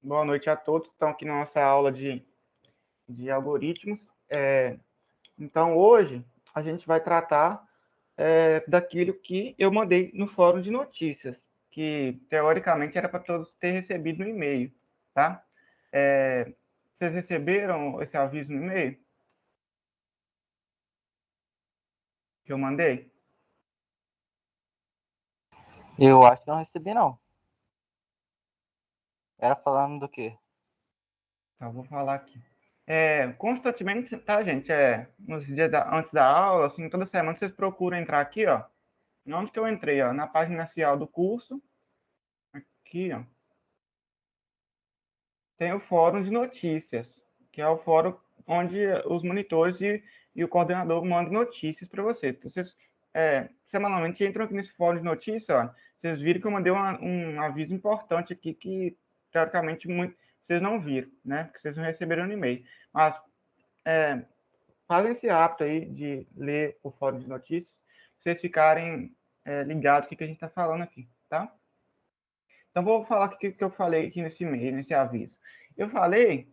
Boa noite a todos que estão aqui na nossa aula de algoritmos. Então, hoje, a gente vai tratar daquilo que eu mandei no fórum de notícias, que, teoricamente, era para todos ter recebido no e-mail, tá? Vocês receberam esse aviso no e-mail que eu mandei? Eu acho que não recebi, não. Era falando do quê? Tá, vou falar aqui. Constantemente, tá, gente? Nos dias antes da aula, assim, toda semana vocês procuram entrar aqui, ó. Onde que eu entrei, ó? Na página inicial do curso. Aqui, ó. Tem o fórum de notícias, que é o fórum onde os monitores e o coordenador mandam notícias para você. Então, vocês semanalmente entram aqui nesse fórum de notícias, ó, vocês viram que eu mandei um aviso importante aqui que, teoricamente, vocês não viram, né? Porque vocês não receberam no e-mail. Mas fazem esse hábito aí de ler o fórum de notícias, pra vocês ficarem ligados do que a gente está falando aqui, tá? Então, vou falar o que eu falei aqui nesse e-mail, nesse aviso. Eu falei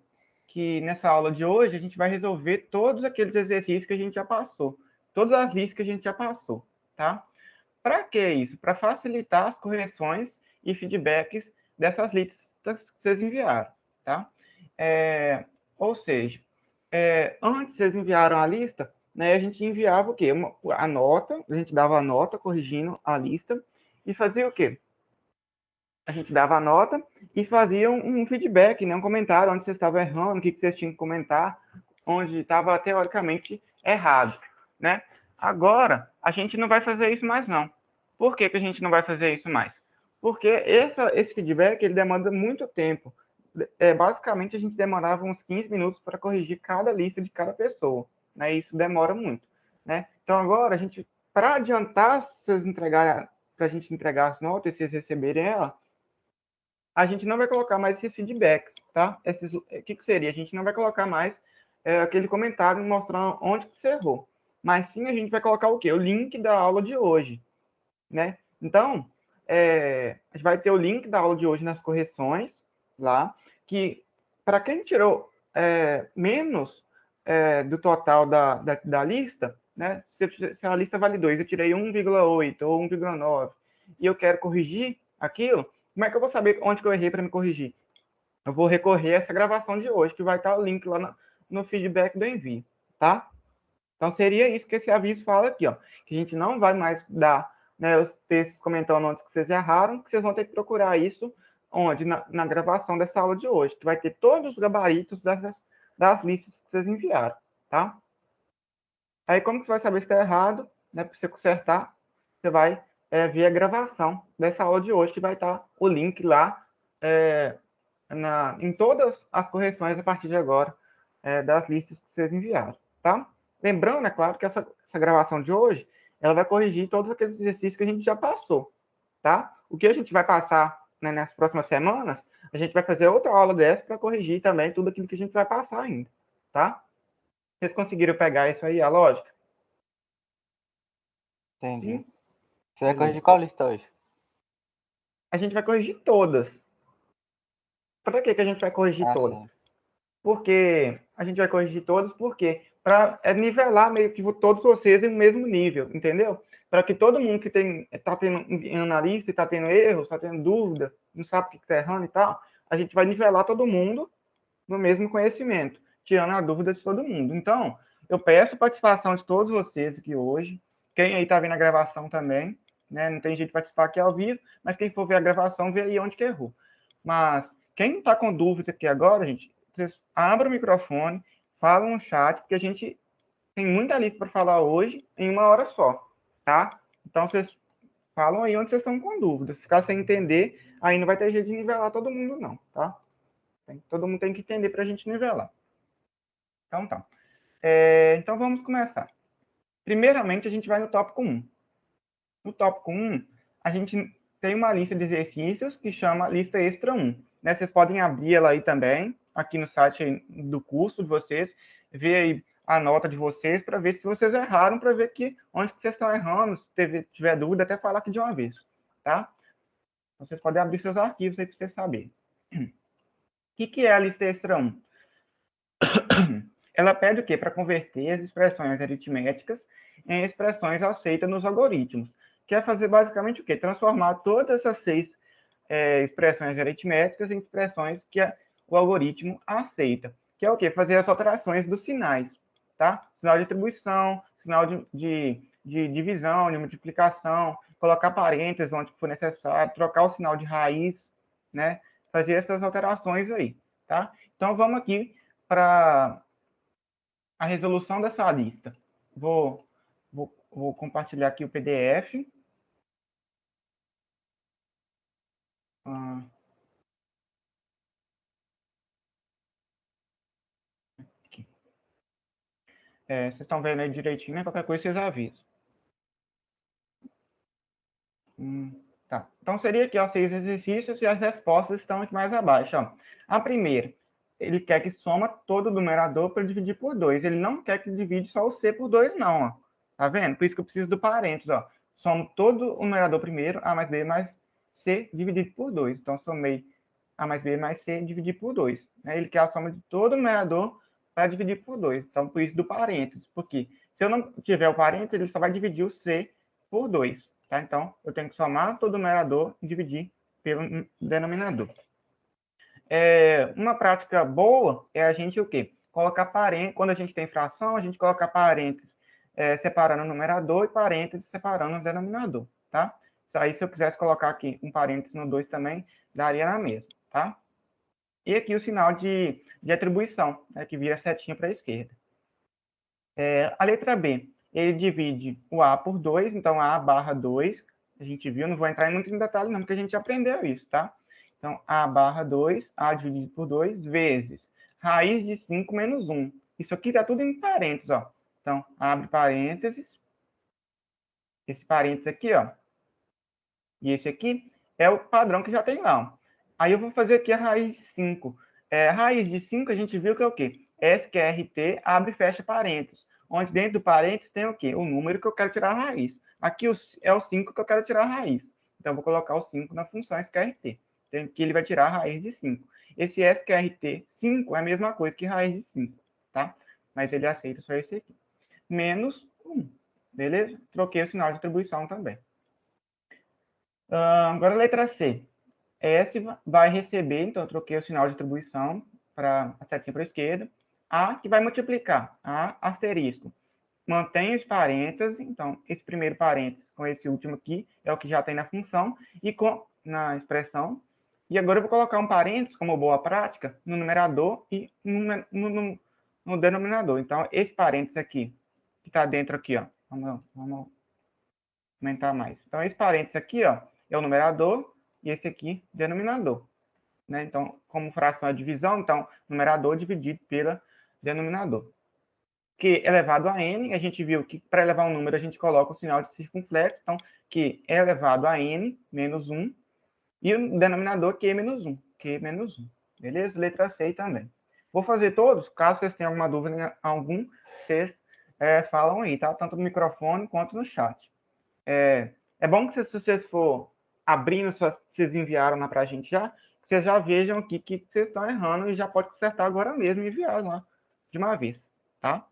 que nessa aula de hoje a gente vai resolver todos aqueles exercícios que a gente já passou, todas as listas que a gente já passou, tá? Para que isso? Para facilitar as correções e feedbacks dessas listas que vocês enviaram, tá? Ou seja, antes vocês enviaram a lista, né, a gente enviava o quê? A nota, a gente dava a nota corrigindo a lista e fazia o quê? A gente dava a nota e fazia um feedback, né, um comentário onde vocês estavam errando, o que vocês tinham que comentar, onde estava teoricamente errado, né? Agora, a gente não vai fazer isso mais, não. Por que a gente não vai fazer isso mais? Porque esse feedback, ele demanda muito tempo. Basicamente, a gente demorava uns 15 minutos para corrigir cada lista de cada pessoa, né? Isso demora muito, né? Então, agora, para adiantar, vocês entregarem, para a gente entregar as notas e vocês receberem ela, a gente não vai colocar mais esses feedbacks, tá? O que seria? A gente não vai colocar mais aquele comentário mostrando onde que você errou. Mas sim a gente vai colocar o quê? O link da aula de hoje, né? Então, a gente vai ter o link da aula de hoje nas correções lá, que para quem tirou menos do total da lista, né? Se a lista vale 2, eu tirei 1,8 ou 1,9 e eu quero corrigir aquilo, como é que eu vou saber onde que eu errei para me corrigir? Eu vou recorrer a essa gravação de hoje, que vai estar o link lá no feedback do envio, tá? Então, seria isso que esse aviso fala aqui, ó. Que a gente não vai mais dar, né, os textos comentando onde que vocês erraram, que vocês vão ter que procurar isso onde? Na gravação dessa aula de hoje, que vai ter todos os gabaritos das listas que vocês enviaram, tá? Aí, como que você vai saber se está errado, né, para você consertar, você vai ver a gravação dessa aula de hoje, que vai estar o link lá em todas as correções a partir de agora das listas que vocês enviaram, tá? Lembrando, é claro, que essa gravação de hoje, ela vai corrigir todos aqueles exercícios que a gente já passou, tá? O que a gente vai passar, né, nas próximas semanas, a gente vai fazer outra aula dessa para corrigir também tudo aquilo que a gente vai passar ainda, tá? Vocês conseguiram pegar isso aí, a lógica? Entendi. Sim? Você vai Beleza. corrigir qual lista hoje? A gente vai corrigir todas. Para que a gente vai corrigir Ah, todas? sim. Porque a gente vai corrigir todos, porque para nivelar meio que todos vocês em um mesmo nível, entendeu? Para que todo mundo que está tendo analista, está tendo erro, está tendo dúvida, não sabe o que está errando e tal, a gente vai nivelar todo mundo no mesmo conhecimento, tirando a dúvida de todo mundo. Então, eu peço a participação de todos vocês aqui hoje, quem aí está vendo a gravação também, né? Não tem jeito de participar aqui ao vivo, mas quem for ver a gravação, vê aí onde que errou. Mas quem está com dúvida aqui agora, gente, vocês abram o microfone, falam no chat, porque a gente tem muita lista para falar hoje em uma hora só, tá? Então, vocês falam aí onde vocês estão com dúvidas. Se ficar sem entender, aí não vai ter jeito de nivelar todo mundo, não, tá? Todo mundo tem que entender para a gente nivelar. Então, tá. Então, vamos começar. Primeiramente, a gente vai no tópico 1. No tópico 1, a gente tem uma lista de exercícios que chama lista extra 1. Né? Vocês podem abrir ela aí também, aqui no site do curso de vocês, ver aí a nota de vocês para ver se vocês erraram, para ver onde que vocês estão errando, se tiver dúvida, até falar aqui de uma vez, tá? Vocês podem abrir seus arquivos aí para vocês saberem. que é a lista extra 1? Ela pede o quê? Para converter as expressões aritméticas em expressões aceitas nos algoritmos. Quer fazer basicamente o quê? Transformar todas essas 6 expressões aritméticas em expressões que o algoritmo aceita. Que é o quê? Fazer as alterações dos sinais, tá? Sinal de atribuição, sinal de divisão, de multiplicação, colocar parênteses onde for necessário, trocar o sinal de raiz, né? Fazer essas alterações aí, tá? Então, vamos aqui para a resolução dessa lista. Vou compartilhar aqui o PDF. Vocês estão vendo aí direitinho, né? Qualquer coisa vocês avisam. Tá. Então, seria aqui, ó, 6 exercícios e as respostas estão aqui mais abaixo. Ó. A primeira, ele quer que soma todo o numerador para dividir por 2. Ele não quer que divide só o C por 2, não. Ó. Tá vendo? Por isso que eu preciso do parênteses. Ó. Somo todo o numerador primeiro, A mais B mais C dividido por 2. Então, somei A mais B mais C dividido por 2. Ele quer a soma de todo o numerador para dividir por 2. Então, por isso do parênteses. Porque se eu não tiver o parênteses, ele só vai dividir o C por 2. Tá? Então, eu tenho que somar todo o numerador e dividir pelo denominador. Uma prática boa é a gente o quê? Colocar parênteses. Quando a gente tem fração, a gente coloca parênteses separando o numerador e parênteses separando o denominador. Tá? Isso aí, se eu quisesse colocar aqui um parênteses no 2 também, daria na mesma. Tá? E aqui o sinal de atribuição, né, que vira setinha para a esquerda. A letra B, ele divide o A por 2, então A barra 2, a gente viu, não vou entrar muito em detalhe não, porque a gente já aprendeu isso, tá? Então, A barra 2, A dividido por 2, vezes raiz de 5 menos 1. Isso aqui está tudo em parênteses, ó. Então, abre parênteses, esse parênteses aqui, ó, e esse aqui é o padrão que já tem lá, ó. Aí eu vou fazer aqui a raiz de 5. Raiz de 5 a gente viu que é o quê? SQRT abre e fecha parênteses. Onde dentro do parênteses tem o quê? O número que eu quero tirar a raiz. Aqui é o 5 que eu quero tirar a raiz. Então, eu vou colocar o 5 na função SQRT. Então, que ele vai tirar a raiz de 5. Esse SQRT 5 é a mesma coisa que raiz de 5, tá? Mas ele aceita só esse aqui. Menos 1. Beleza? Troquei o sinal de atribuição também. Agora a letra C. S vai receber, então eu troquei o sinal de atribuição para a setinha para a esquerda. A que vai multiplicar, A asterisco. Mantém os parênteses, então esse primeiro parênteses com esse último aqui é o que já tem na função e na expressão. E agora eu vou colocar um parênteses, como boa prática, no numerador e no denominador. Então, esse parênteses aqui, que está dentro aqui, ó, vamos aumentar mais. Então, esse parênteses aqui, ó, é o numerador e esse aqui, denominador. Né? Então, como fração é divisão, então, numerador dividido pela denominador. Que elevado a n, a gente viu que para elevar um número a gente coloca o sinal de circunflexo, então, que é elevado a n menos 1, e o denominador q menos 1, q menos 1. Beleza? Letra C também. Vou fazer todos, caso vocês tenham alguma dúvida em algum, vocês falam aí, tá? Tanto no microfone quanto no chat. É bom que se vocês for abrindo, vocês enviaram lá para a gente já, vocês já vejam aqui que vocês estão errando e já pode consertar agora mesmo e enviar lá de uma vez, tá?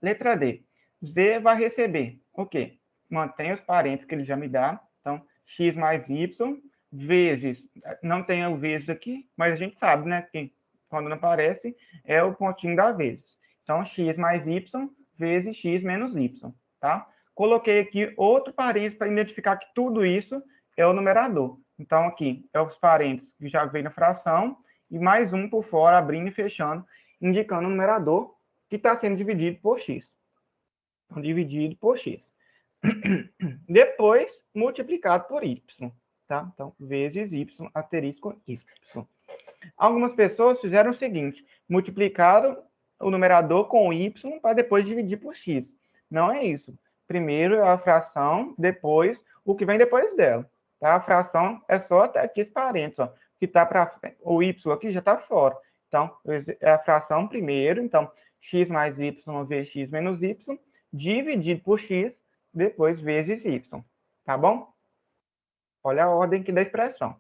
Letra D. Z vai receber o quê? Mantém os parênteses que ele já me dá. Então, x mais y vezes, não tem o vezes aqui, mas a gente sabe, né, que quando não aparece é o pontinho da vezes. Então, x mais y vezes x menos y, tá? Coloquei aqui outro parênteses para identificar que tudo isso é o numerador. Então, aqui é os parênteses que já veio na fração e mais um por fora, abrindo e fechando, indicando o numerador que está sendo dividido por x. Então, dividido por x. Depois, multiplicado por y. Tá? Então, vezes y, asterisco y. Algumas pessoas fizeram o seguinte, multiplicaram o numerador com y para depois dividir por x. Não é isso. Primeiro é a fração, depois o que vem depois dela. Tá? A fração é só até aqui esse parênteses, ó, que está para o y aqui já está fora. Então, é a fração primeiro, então, x mais y vezes x menos y, dividido por x, depois vezes y. Tá bom? Olha a ordem aqui da expressão.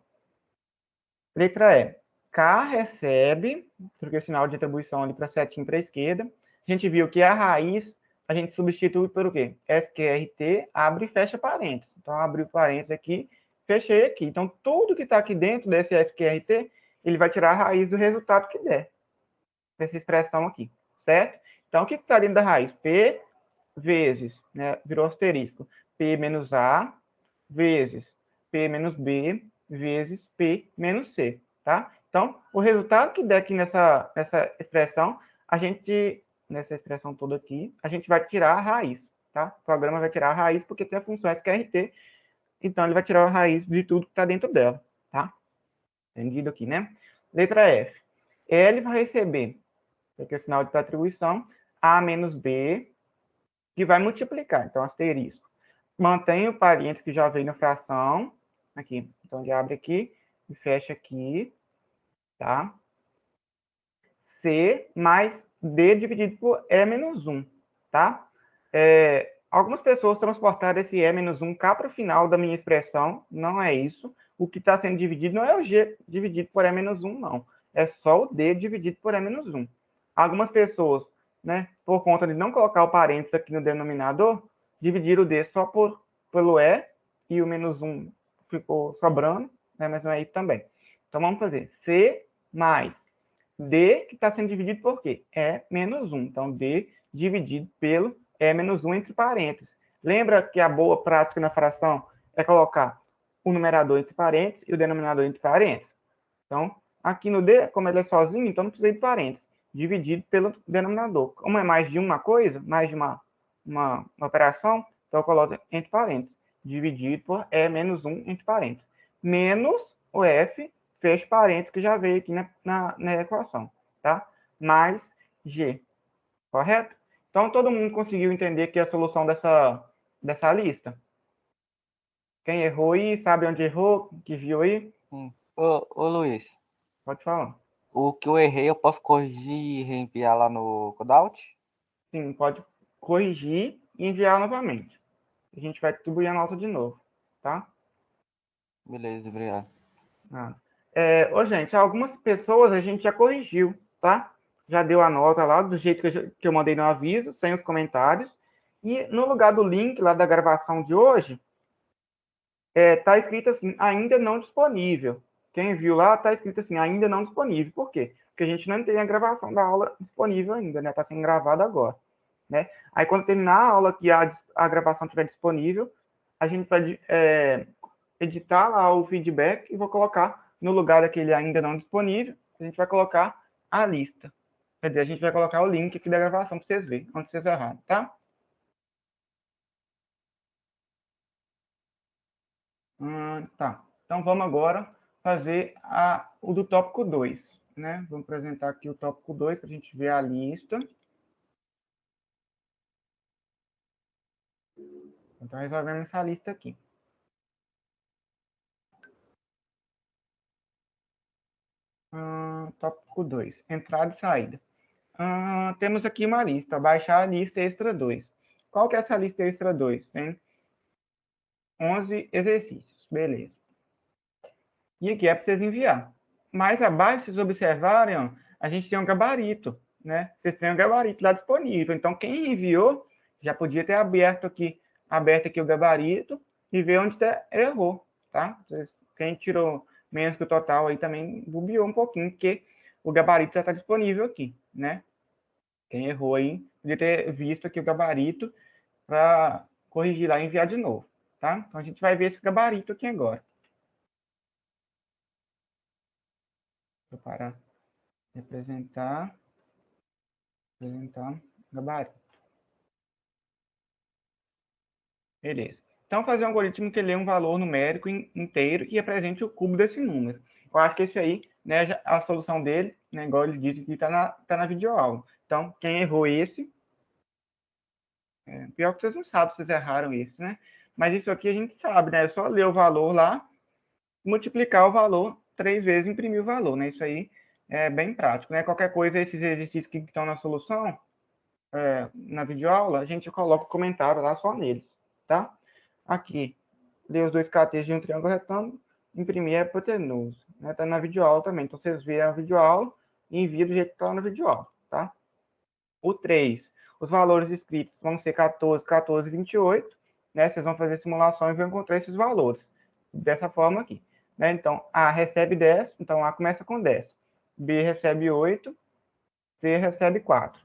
Letra E. K recebe, troquei o sinal de atribuição ali para setinha para a esquerda. A gente viu que a raiz, a gente substitui por o quê? SQRT, abre e fecha parênteses. Então, abri o parênteses aqui, fechei aqui. Então, tudo que está aqui dentro desse SQRT, ele vai tirar a raiz do resultado que der, dessa expressão aqui, certo? Então, o que está dentro da raiz? P vezes, né, virou asterisco, P menos A vezes P menos B vezes P menos C, tá? Então, o resultado que der aqui nessa expressão, nessa expressão toda aqui, a gente vai tirar a raiz, tá? O programa vai tirar a raiz porque tem a função SQRT, então ele vai tirar a raiz de tudo que está dentro dela, tá? Entendido aqui, né? Letra F. L vai receber, aqui é o sinal de atribuição, A menos B, que vai multiplicar, então asterisco. Mantém o parênteses que já veio na fração, aqui, então ele abre aqui e fecha aqui, tá? C mais D dividido por E menos 1, tá? Algumas pessoas transportaram esse E menos 1 cá para o final da minha expressão, não é isso. O que está sendo dividido não é o G dividido por E menos 1, não. É só o D dividido por E menos 1. Algumas pessoas, né, por conta de não colocar o parênteses aqui no denominador, dividiram o D só pelo E, e o menos 1 ficou sobrando, né, mas não é isso também. Então, vamos fazer C mais D, que está sendo dividido por quê? E menos 1. Então, D dividido pelo E menos 1 entre parênteses. Lembra que a boa prática na fração é colocar o numerador entre parênteses e o denominador entre parênteses? Então, aqui no D, como ele é sozinho, então não precisa de parênteses. Dividido pelo denominador. Como é mais de uma coisa, mais de uma operação, então eu coloco entre parênteses. Dividido por E menos 1 entre parênteses. Menos o F, fecha parênteses, que já veio aqui na equação, tá? Mais G, correto? Então, todo mundo conseguiu entender que a solução dessa lista? Quem errou aí, sabe onde errou, que viu aí? Sim. Ô Luiz, Pode falar. o que eu errei eu posso corrigir e reenviar lá no Codaut? Sim, pode corrigir e enviar novamente. A gente vai atribuir a nota de novo, tá? Beleza, obrigado. Gente, algumas pessoas a gente já corrigiu, tá? Já deu a nota lá, do jeito que eu mandei no aviso, sem os comentários. E no lugar do link lá da gravação de hoje, tá escrito assim, ainda não disponível. Quem viu lá, tá escrito assim, ainda não disponível. Por quê? Porque a gente não tem a gravação da aula disponível ainda, né? Tá sendo gravada agora, né? Aí, quando terminar a aula que a gravação estiver disponível, a gente vai editar lá o feedback e vou colocar no lugar daquele ainda não disponível, a gente vai colocar a lista. Quer dizer, a gente vai colocar o link aqui da gravação para vocês verem onde vocês erraram, tá? Tá. Então, vamos agora fazer o do tópico 2, né? Vamos apresentar aqui o tópico 2 para a gente ver a lista. Então, resolvemos essa lista aqui. Tópico 2, entrada e saída. Temos aqui uma lista, baixar a lista extra 2. Qual que é essa lista extra 2? Tem 11 exercícios, beleza. E aqui é para vocês enviar. Mais abaixo, vocês observarem, ó, a gente tem um gabarito, né? Vocês têm um gabarito lá disponível. Então, quem enviou já podia ter aberto aqui o gabarito e ver onde errou, tá? Quem tirou menos que o total aí também bobeou um pouquinho, porque o gabarito já está disponível aqui, né? Quem errou aí podia ter visto aqui o gabarito para corrigir lá e enviar de novo, tá? Então, a gente vai ver esse gabarito aqui agora. Vou parar. Representar gabarito. Beleza. Então, fazer um algoritmo que lê um valor numérico inteiro e apresente o cubo desse número. Eu acho que esse aí, né, a solução dele, né, igual ele disse que está na videoaula. Então, quem errou esse, pior que vocês não sabem se vocês erraram esse, né? Mas isso aqui a gente sabe, né? É só ler o valor lá, multiplicar o valor 3 vezes e imprimir o valor, né? Isso aí é bem prático, né? Qualquer coisa, esses exercícios que estão na solução, na videoaula, a gente coloca o comentário lá só neles, tá? Aqui, dê os dois catetos de um triângulo retângulo imprimir a hipotenusa. Né? Tá na videoaula também. Então, vocês veem a videoaula e enviam do jeito que está na videoaula, tá? O 3, os valores escritos vão ser 14, 14 e 28. Né? Vocês vão fazer simulação e vão encontrar esses valores. Dessa forma aqui. Né? Então, A recebe 10, então A começa com 10. B recebe 8, C recebe 4.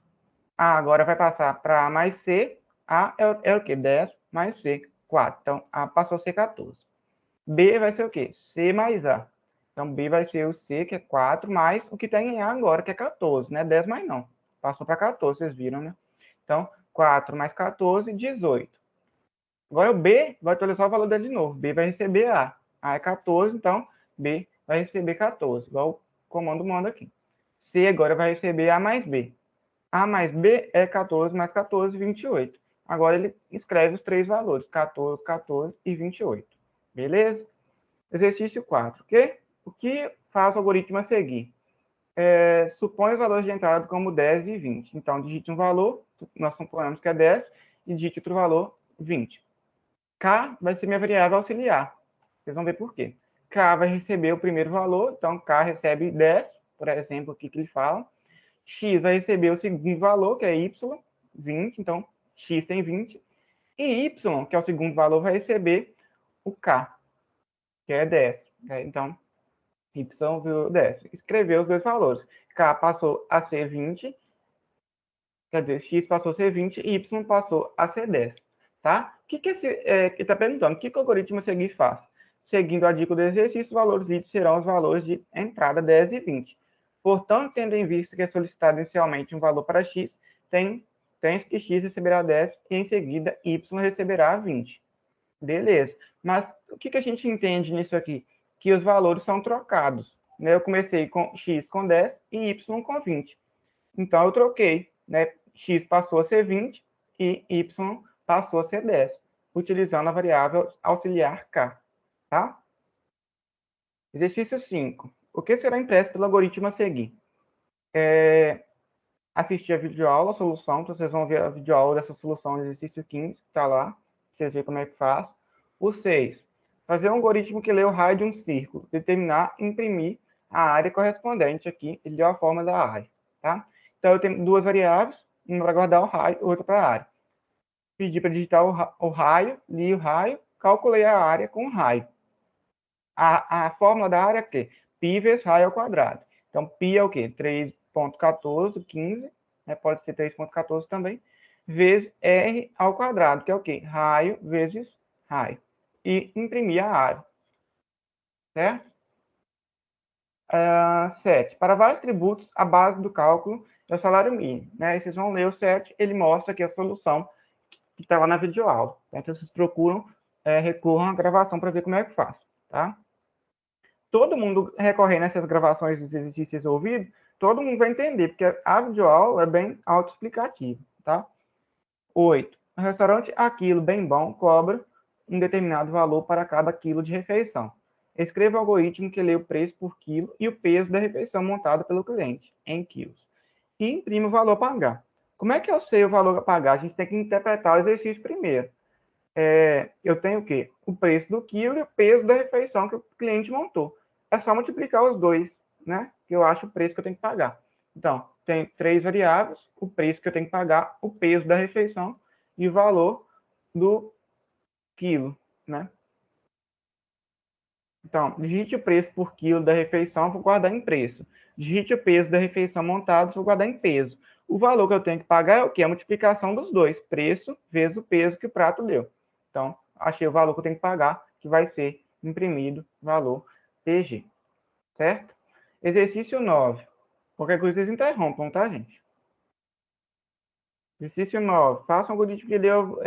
A agora vai passar para A mais C. A é o quê? 10 mais C, 4. Então, A passou a ser 14. B vai ser o quê? C mais A. Então, B vai ser o C, que é 4, mais o que tem em A agora, que é 14, né? 10 mais não. Passou para 14, vocês viram, né? Então, 4 mais 14, 18. Agora o B vai atualizar o valor dele de novo. B vai receber A. A é 14, então B vai receber 14, igual o comando manda aqui. C agora vai receber A mais B. A mais B é 14 mais 14, 28. Agora ele escreve os três valores, 14, 14 e 28. Beleza? Exercício 4. O que faz o algoritmo a seguir? Supõe os valores de entrada como 10 e 20. Então, digite um valor, nós suponhamos que é 10, e digite outro valor, 20. K vai ser minha variável auxiliar. Vocês vão ver por quê. K vai receber o primeiro valor, então K recebe 10, por exemplo, aqui que ele fala. X vai receber o segundo valor, que é Y, 20, então X tem 20. E Y, que é o segundo valor, vai receber o K, que é 10. Então, Y virou 10. Escreveu os dois valores. K passou a ser 20, quer dizer, X passou a ser 20 e Y passou a ser 10. Tá? O que está perguntando? O que o algoritmo a seguir faz? Seguindo a dica do exercício, os valores lidos serão os valores de entrada 10 e 20. Portanto, tendo em vista que é solicitado inicialmente um valor para x, tem que x receberá 10 e em seguida y receberá 20. Beleza. Mas o que a gente entende nisso aqui? Que os valores são trocados. Né? Eu comecei com x com 10 e y com 20. Então, eu troquei. Né? X passou a ser 20 e y passou a ser 10, utilizando a variável auxiliar k. Tá? Exercício 5. O que será impresso pelo algoritmo a seguir? Assistir a videoaula, a solução. Então, vocês vão ver a videoaula dessa solução do exercício 15, que está lá. Vocês verem como é que faz. O 6. Fazer um algoritmo que lê o raio de um círculo. Determinar e imprimir a área correspondente aqui. Ele deu a forma da área. Tá? Então, eu tenho duas variáveis. Uma para guardar o raio, outra para a área. Pedi para digitar o raio, li o raio, calculei a área com o raio. A fórmula da área é o quê? Π vezes raio ao quadrado. Então, π é o quê? 3,14, 15, né? Pode ser 3,14 também, vezes r ao quadrado, que é o quê? Raio vezes raio. E imprimir a área. Certo? 7. Para vários tributos, a base do cálculo é o salário mínimo. Né? E vocês vão ler o 7, ele mostra aqui a solução que está lá na videoaula. Então, vocês procuram, recorram à gravação para ver como é que faz. Tá? Todo mundo recorrer nessas gravações dos exercícios ouvidos, todo mundo vai entender, porque a videoaula é bem autoexplicativa, tá? 8. O restaurante Aquilo Bem Bom cobra um determinado valor para cada quilo de refeição. Escreva o algoritmo que lê o preço por quilo e o peso da refeição montada pelo cliente, em quilos. E imprime o valor a pagar. Como é que eu sei o valor a pagar? A gente tem que interpretar o exercício primeiro. Eu tenho o quê? O preço do quilo e o peso da refeição que o cliente montou. É só multiplicar os dois, né? Que eu acho o preço que eu tenho que pagar. Então, tem três variáveis, o preço que eu tenho que pagar, o peso da refeição e o valor do quilo, né? Então, digite o preço por quilo da refeição, vou guardar em preço. Digite o peso da refeição montada, vou guardar em peso. O valor que eu tenho que pagar é o quê? A multiplicação dos dois, preço vezes o peso que o prato deu. Então, achei o valor que eu tenho que pagar, que vai ser imprimido, valor PG. Certo? Exercício 9. Qualquer coisa vocês interrompam, tá, gente? Exercício 9. Faça um algoritmo que deu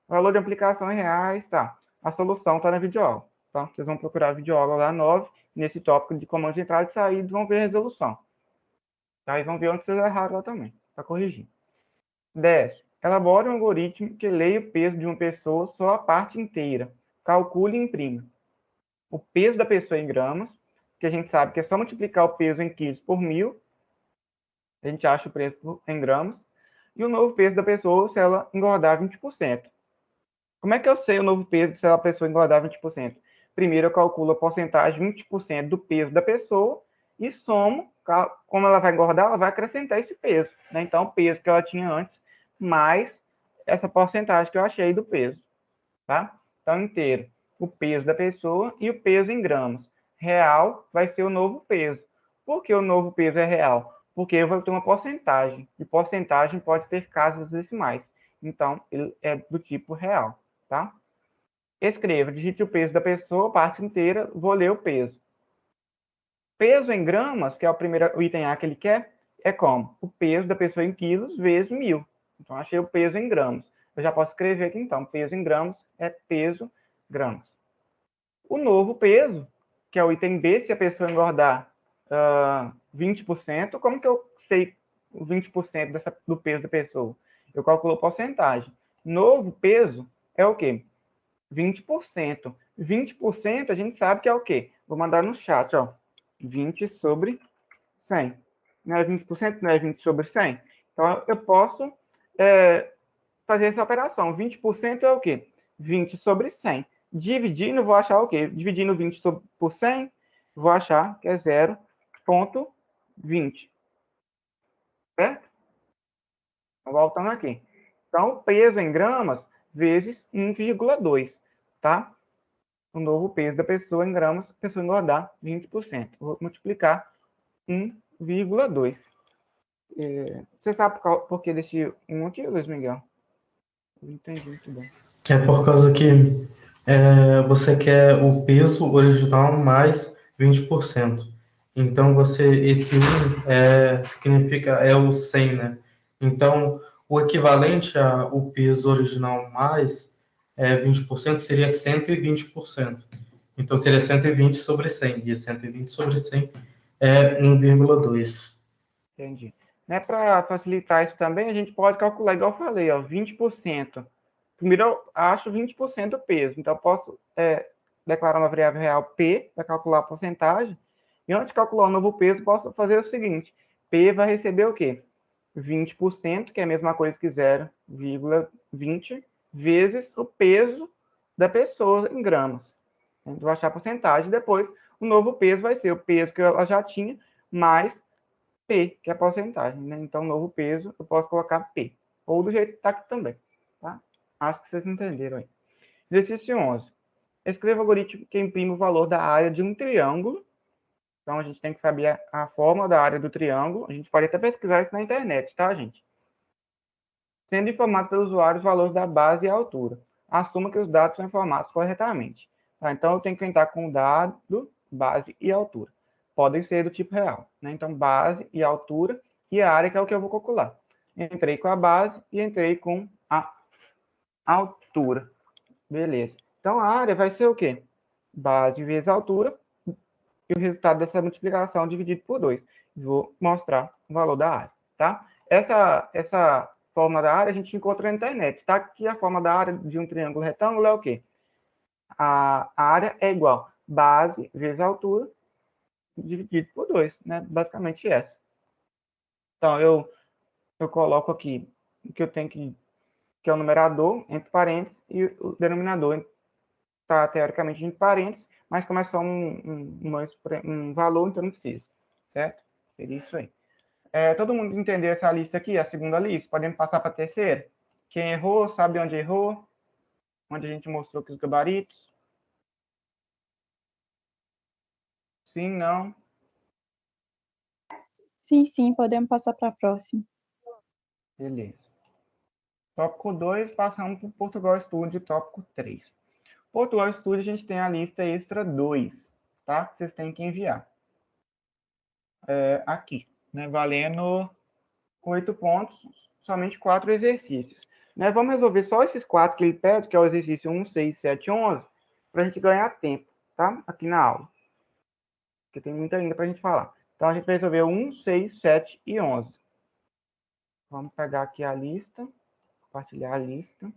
valor de aplicação em reais, tá? A solução está na videoaula, tá? Vocês vão procurar a videoaula lá 9, nesse tópico de comando de entrada e saída, vão ver a resolução. Tá? E vão ver onde vocês erraram lá também, para corrigir. 10. Elabore um algoritmo que leia o peso de uma pessoa só a parte inteira. Calcule e imprima. O peso da pessoa em gramas, que a gente sabe que é só multiplicar o peso em quilos por 1.000, a gente acha o preço em gramas, e o novo peso da pessoa se ela engordar 20%. Como é que eu sei o novo peso se a pessoa engordar 20%? Primeiro eu calculo a porcentagem, 20% do peso da pessoa, e somo, como ela vai engordar, ela vai acrescentar esse peso, né? Então, o peso que ela tinha antes, mais essa porcentagem que eu achei do peso, tá? Então, inteiro, o peso da pessoa e o peso em gramas. Real vai ser o novo peso. Por que o novo peso é real? Porque eu vou ter uma porcentagem, e porcentagem pode ter casas decimais. Então, ele é do tipo real, tá? Escreva, digite o peso da pessoa, parte inteira, vou ler o peso. Peso em gramas, que é o primeiro item A que ele quer, é como? O peso da pessoa em quilos vezes 1.000. Então, achei o peso em gramas. Eu já posso escrever aqui, então, peso em gramas é peso gramas. O novo peso, que é o item B, se a pessoa engordar 20%, como que eu sei o 20% do peso da pessoa? Eu calculo a porcentagem. Novo peso é o quê? 20%. 20% a gente sabe que é o quê? Vou mandar no chat, ó. 20 sobre 100. Não é 20%? Não é 20 sobre 100? Então, eu posso fazer essa operação. 20% é o quê? 20 sobre 100. Dividindo, vou achar o quê? Dividindo 20 por 100, vou achar que é 0,20. Certo? Voltando aqui. Então, o peso em gramas vezes 1,2, tá? O novo peso da pessoa em gramas, a pessoa engordar 20%. Vou multiplicar 1,2. Você sabe por que desse 1 aqui, Luiz Miguel? Não entendi muito bem. É por causa que você quer o peso original mais 20%. Então, esse 1 significa o 100, né? Então, o equivalente ao peso original mais 20% seria 120%. Então, seria 120 sobre 100. E 120 sobre 100 é 1,2. Entendi. Né, para facilitar isso também, a gente pode calcular, igual eu falei, ó, 20%. Primeiro eu acho 20% do peso. Então, eu posso declarar uma variável real P para calcular a porcentagem. E antes de calcular o novo peso, posso fazer o seguinte. P vai receber o quê? 20%, que é a mesma coisa que 0,20, vezes o peso da pessoa em gramas. A gente vai achar a porcentagem. Depois, o novo peso vai ser o peso que ela já tinha, mais P, que é a porcentagem, né? Então, novo peso, eu posso colocar P. Ou do jeito que está aqui também, tá? Acho que vocês entenderam aí. Exercício 11. Escreva o algoritmo que imprime o valor da área de um triângulo. Então, a gente tem que saber a forma da área do triângulo. A gente pode até pesquisar isso na internet, tá, gente? Sendo informado pelos usuários os valores da base e a altura. Assuma que os dados são informados corretamente. Tá? Então, eu tenho que entrar com o dado, base e altura. Podem ser do tipo real. Né? Então, base e altura e a área, que é o que eu vou calcular. Entrei com a base e entrei com a altura. Beleza. Então, a área vai ser o quê? Base vezes altura e o resultado dessa multiplicação dividido por 2. Vou mostrar o valor da área. Tá? Essa forma da área a gente encontra na internet. Tá? Aqui a forma da área de um triângulo retângulo é o quê? A área é igual base vezes altura dividido por 2, né? Basicamente essa. Então, eu coloco aqui o que eu tenho que é o numerador, entre parênteses, e o denominador está teoricamente entre parênteses, mas como é só um valor, então não precisa, certo? Seria isso aí. Todo mundo entendeu essa lista aqui, a segunda lista? Podemos passar para a terceira? Quem errou, sabe onde errou? Onde a gente mostrou que os gabaritos? Sim, não? Sim, podemos passar para a próxima. Beleza. Tópico 2, passamos para o Portugal Studio, tópico 3. Portugal Studio, a gente tem a lista extra 2, tá? Que vocês têm que enviar. Aqui, né? Valendo 8 pontos, somente 4 exercícios. Né? Vamos resolver só esses 4 que ele pede, que é o exercício 1, 6, 7, 11, para a gente ganhar tempo, tá? Aqui na aula. Porque tem muita ainda para a gente falar. Então, a gente vai resolver 1, 6, 7 e 11. Vamos pegar aqui a lista, compartilhar a lista.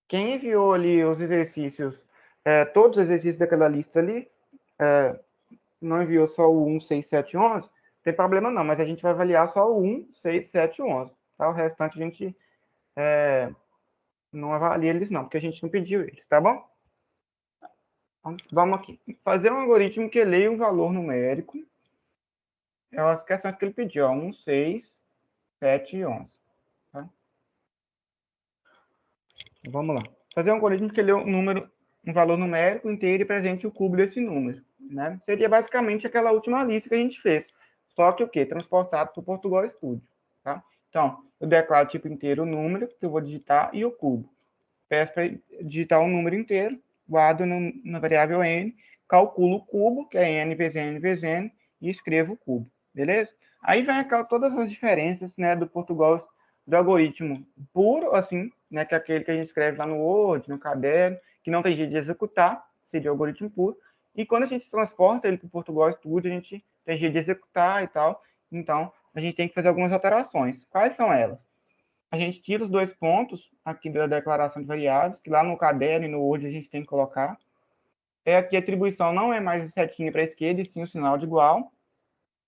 Quem enviou ali os exercícios, todos os exercícios daquela lista ali, não enviou só o 1, 6, 7 e 11, não tem problema não, mas a gente vai avaliar só o 1, 6, 7 e 11. Tá? O restante a gente não avalia eles não, porque a gente não pediu eles, tá bom? Então, vamos aqui. Fazer um algoritmo que leia um valor numérico. É as questões que ele pediu, ó, 1, 6, 7 e 11. Tá? Vamos lá. Fazer um algoritmo que lê um valor numérico inteiro e presente o cubo desse número. Né? Seria basicamente aquela última lista que a gente fez. Só que o quê? Transportado para o Portugal Studio. Tá? Então, eu declaro tipo inteiro o número que eu vou digitar e o cubo. Peço para digitar o número inteiro, guardo na variável n, calculo o cubo, que é n vezes n vezes n, e escrevo o cubo. Beleza? Aí vem todas as diferenças, né, do Portugal, do algoritmo puro, assim, né, que é aquele que a gente escreve lá no Word, no caderno, que não tem jeito de executar, seria o algoritmo puro. E quando a gente transporta ele para o Portugal Studio, a gente tem jeito de executar e tal. Então, a gente tem que fazer algumas alterações. Quais são elas? A gente tira os dois pontos aqui da declaração de variáveis, que lá no caderno e no Word a gente tem que colocar. Aqui a atribuição não é mais setinha para a esquerda, e sim o sinal de igual,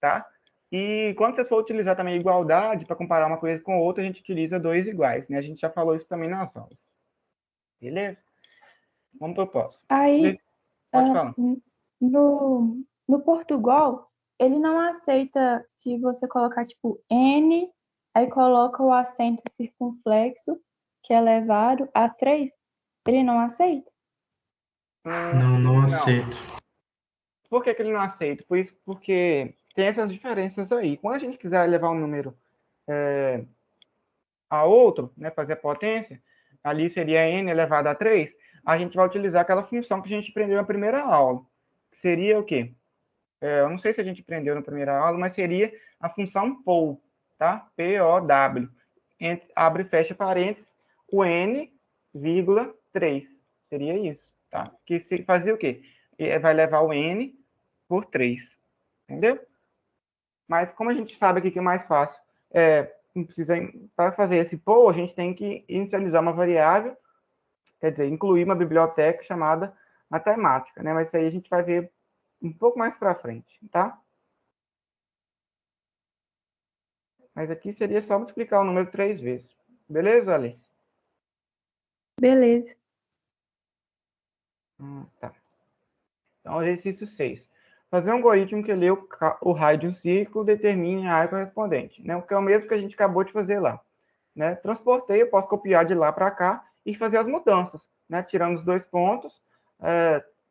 tá? E quando você for utilizar também igualdade, para comparar uma coisa com outra, a gente utiliza dois iguais, né? A gente já falou isso também nas aulas. Beleza? Vamos para o próximo. Aí, Pode falar. no Portugal, ele não aceita se você colocar, tipo, N, aí coloca o acento circunflexo, que é elevado a 3, ele não aceita. Não aceito. Por que ele não aceita? Por isso, porque tem essas diferenças aí. Quando a gente quiser levar um número a outro, né, fazer a potência, ali seria n elevado a 3, a gente vai utilizar aquela função que a gente aprendeu na primeira aula. Seria o quê? Eu não sei se a gente aprendeu na primeira aula, mas seria a função POW, tá? P-O-W. Abre e fecha parênteses, o n, vírgula, 3. Seria isso, tá? Que fazia o quê? Vai levar o n por 3. Entendeu? Mas como a gente sabe aqui que é mais fácil, não precisa, para fazer esse POW, a gente tem que inicializar uma variável, quer dizer, incluir uma biblioteca chamada matemática, né? Mas isso aí a gente vai ver um pouco mais para frente, tá? Mas aqui seria só multiplicar o número 3 vezes. Beleza, Alice? Beleza. Tá. Então, exercício 6. Fazer um algoritmo que lê o raio de um círculo e determine a área correspondente, né? O que é o mesmo que a gente acabou de fazer lá. Né? Transportei, eu posso copiar de lá para cá e fazer as mudanças, né? Tirando os dois pontos,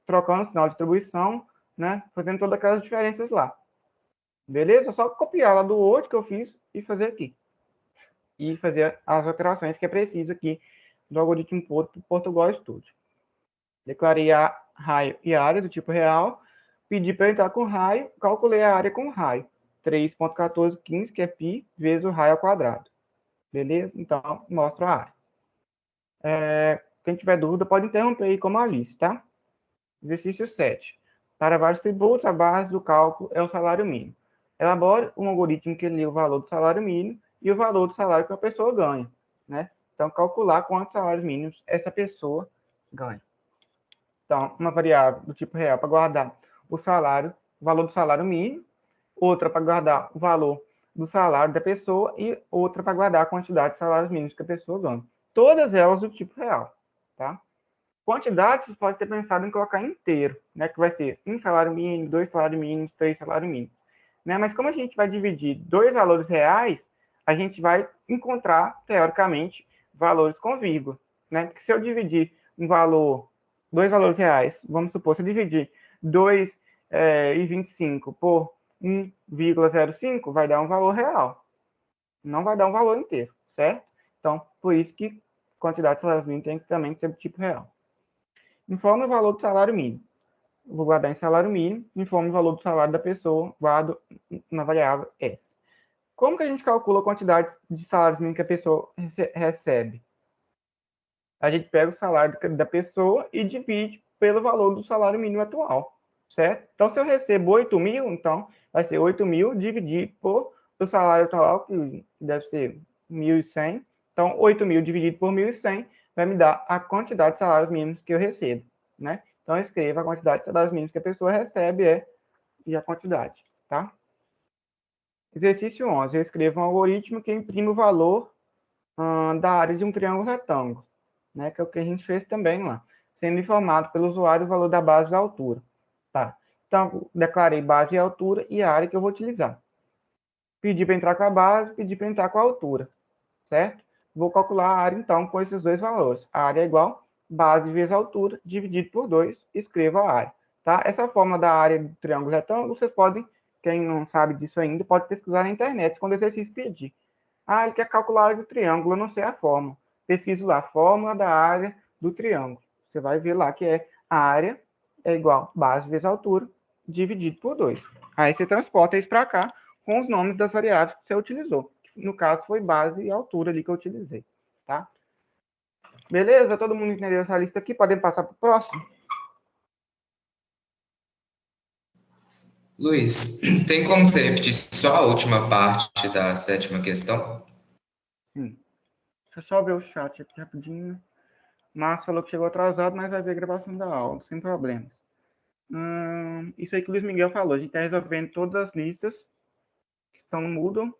trocando o sinal de distribuição, né? Fazendo todas aquelas diferenças lá. Beleza? É só copiar lá do Word que eu fiz e fazer aqui. E fazer as alterações que é preciso aqui do algoritmo Portugal Studio. Declarei a raio e área do tipo real, pedi para entrar com raio, calculei a área com raio. 3.1415, que é π, vezes o raio ao quadrado. Beleza? Então, mostro a área. Quem tiver dúvida, pode interromper aí como Alice, tá? Exercício 7. Para vários tributos, a base do cálculo é o salário mínimo. Elabore um algoritmo que lê o valor do salário mínimo e o valor do salário que a pessoa ganha, né? Então, calcular quantos salários mínimos essa pessoa ganha. Então, uma variável do tipo real para guardar o valor do salário mínimo, outra para guardar o valor do salário da pessoa e outra para guardar a quantidade de salários mínimos que a pessoa ganha. Todas elas do tipo real, tá? Quantidade, você pode ter pensado em colocar inteiro, né? Que vai ser um salário mínimo, 2 salários mínimos, 3 salários mínimos. Né? Mas como a gente vai dividir dois valores reais, a gente vai encontrar, teoricamente, valores com vírgula. Né? Porque se eu dividir dois valores reais, vamos supor, se eu dividir 2,25 por 1,05, vai dar um valor real. Não vai dar um valor inteiro, certo? Então, por isso que quantidade de salário mínimo tem que também ser do tipo real. Informe o valor do salário mínimo. Vou guardar em salário mínimo, informe o valor do salário da pessoa, guardo na variável S. Como que a gente calcula a quantidade de salários mínimos que a pessoa recebe? A gente pega o salário da pessoa e divide pelo valor do salário mínimo atual, certo? Então, se eu recebo 8 mil, então vai ser 8 mil dividido por o salário atual, que deve ser 1.100. Então, 8 mil dividido por 1.100 vai me dar a quantidade de salários mínimos que eu recebo, né? Então, eu escrevo a quantidade de salários mínimos que a pessoa recebe e a quantidade, tá? Exercício 11. Eu escrevo um algoritmo que imprime o valor da área de um triângulo retângulo, né? Que é o que a gente fez também lá, sendo informado pelo usuário o valor da base e da altura. Tá? Então, declarei base e altura e a área que eu vou utilizar. Pedi para entrar com a base, pedi para entrar com a altura, certo? Vou calcular a área, então, com esses dois valores. A área é igual base vezes altura, dividido por 2, escrevo a área. Tá? Essa fórmula da área do triângulo retângulo, vocês podem, quem não sabe disso ainda, pode pesquisar na internet, quando o exercício pedir. Ah, ele quer calcular a área do triângulo, eu não sei a fórmula. Pesquiso lá, fórmula da área do triângulo. Você vai ver lá que a área é igual base vezes altura, dividido por 2. Aí você transporta isso para cá com os nomes das variáveis que você utilizou. No caso, foi base e altura ali que eu utilizei. Tá? Beleza? Todo mundo entendeu essa lista aqui? Podemos passar para o próximo? Luiz, tem como você repetir só a última parte da 7ª questão? Sim. Deixa eu só ver o chat aqui rapidinho. Márcio falou que chegou atrasado, mas vai ver a gravação da aula, sem problemas. Isso aí que o Luiz Miguel falou. A gente está resolvendo todas as listas que estão no Moodle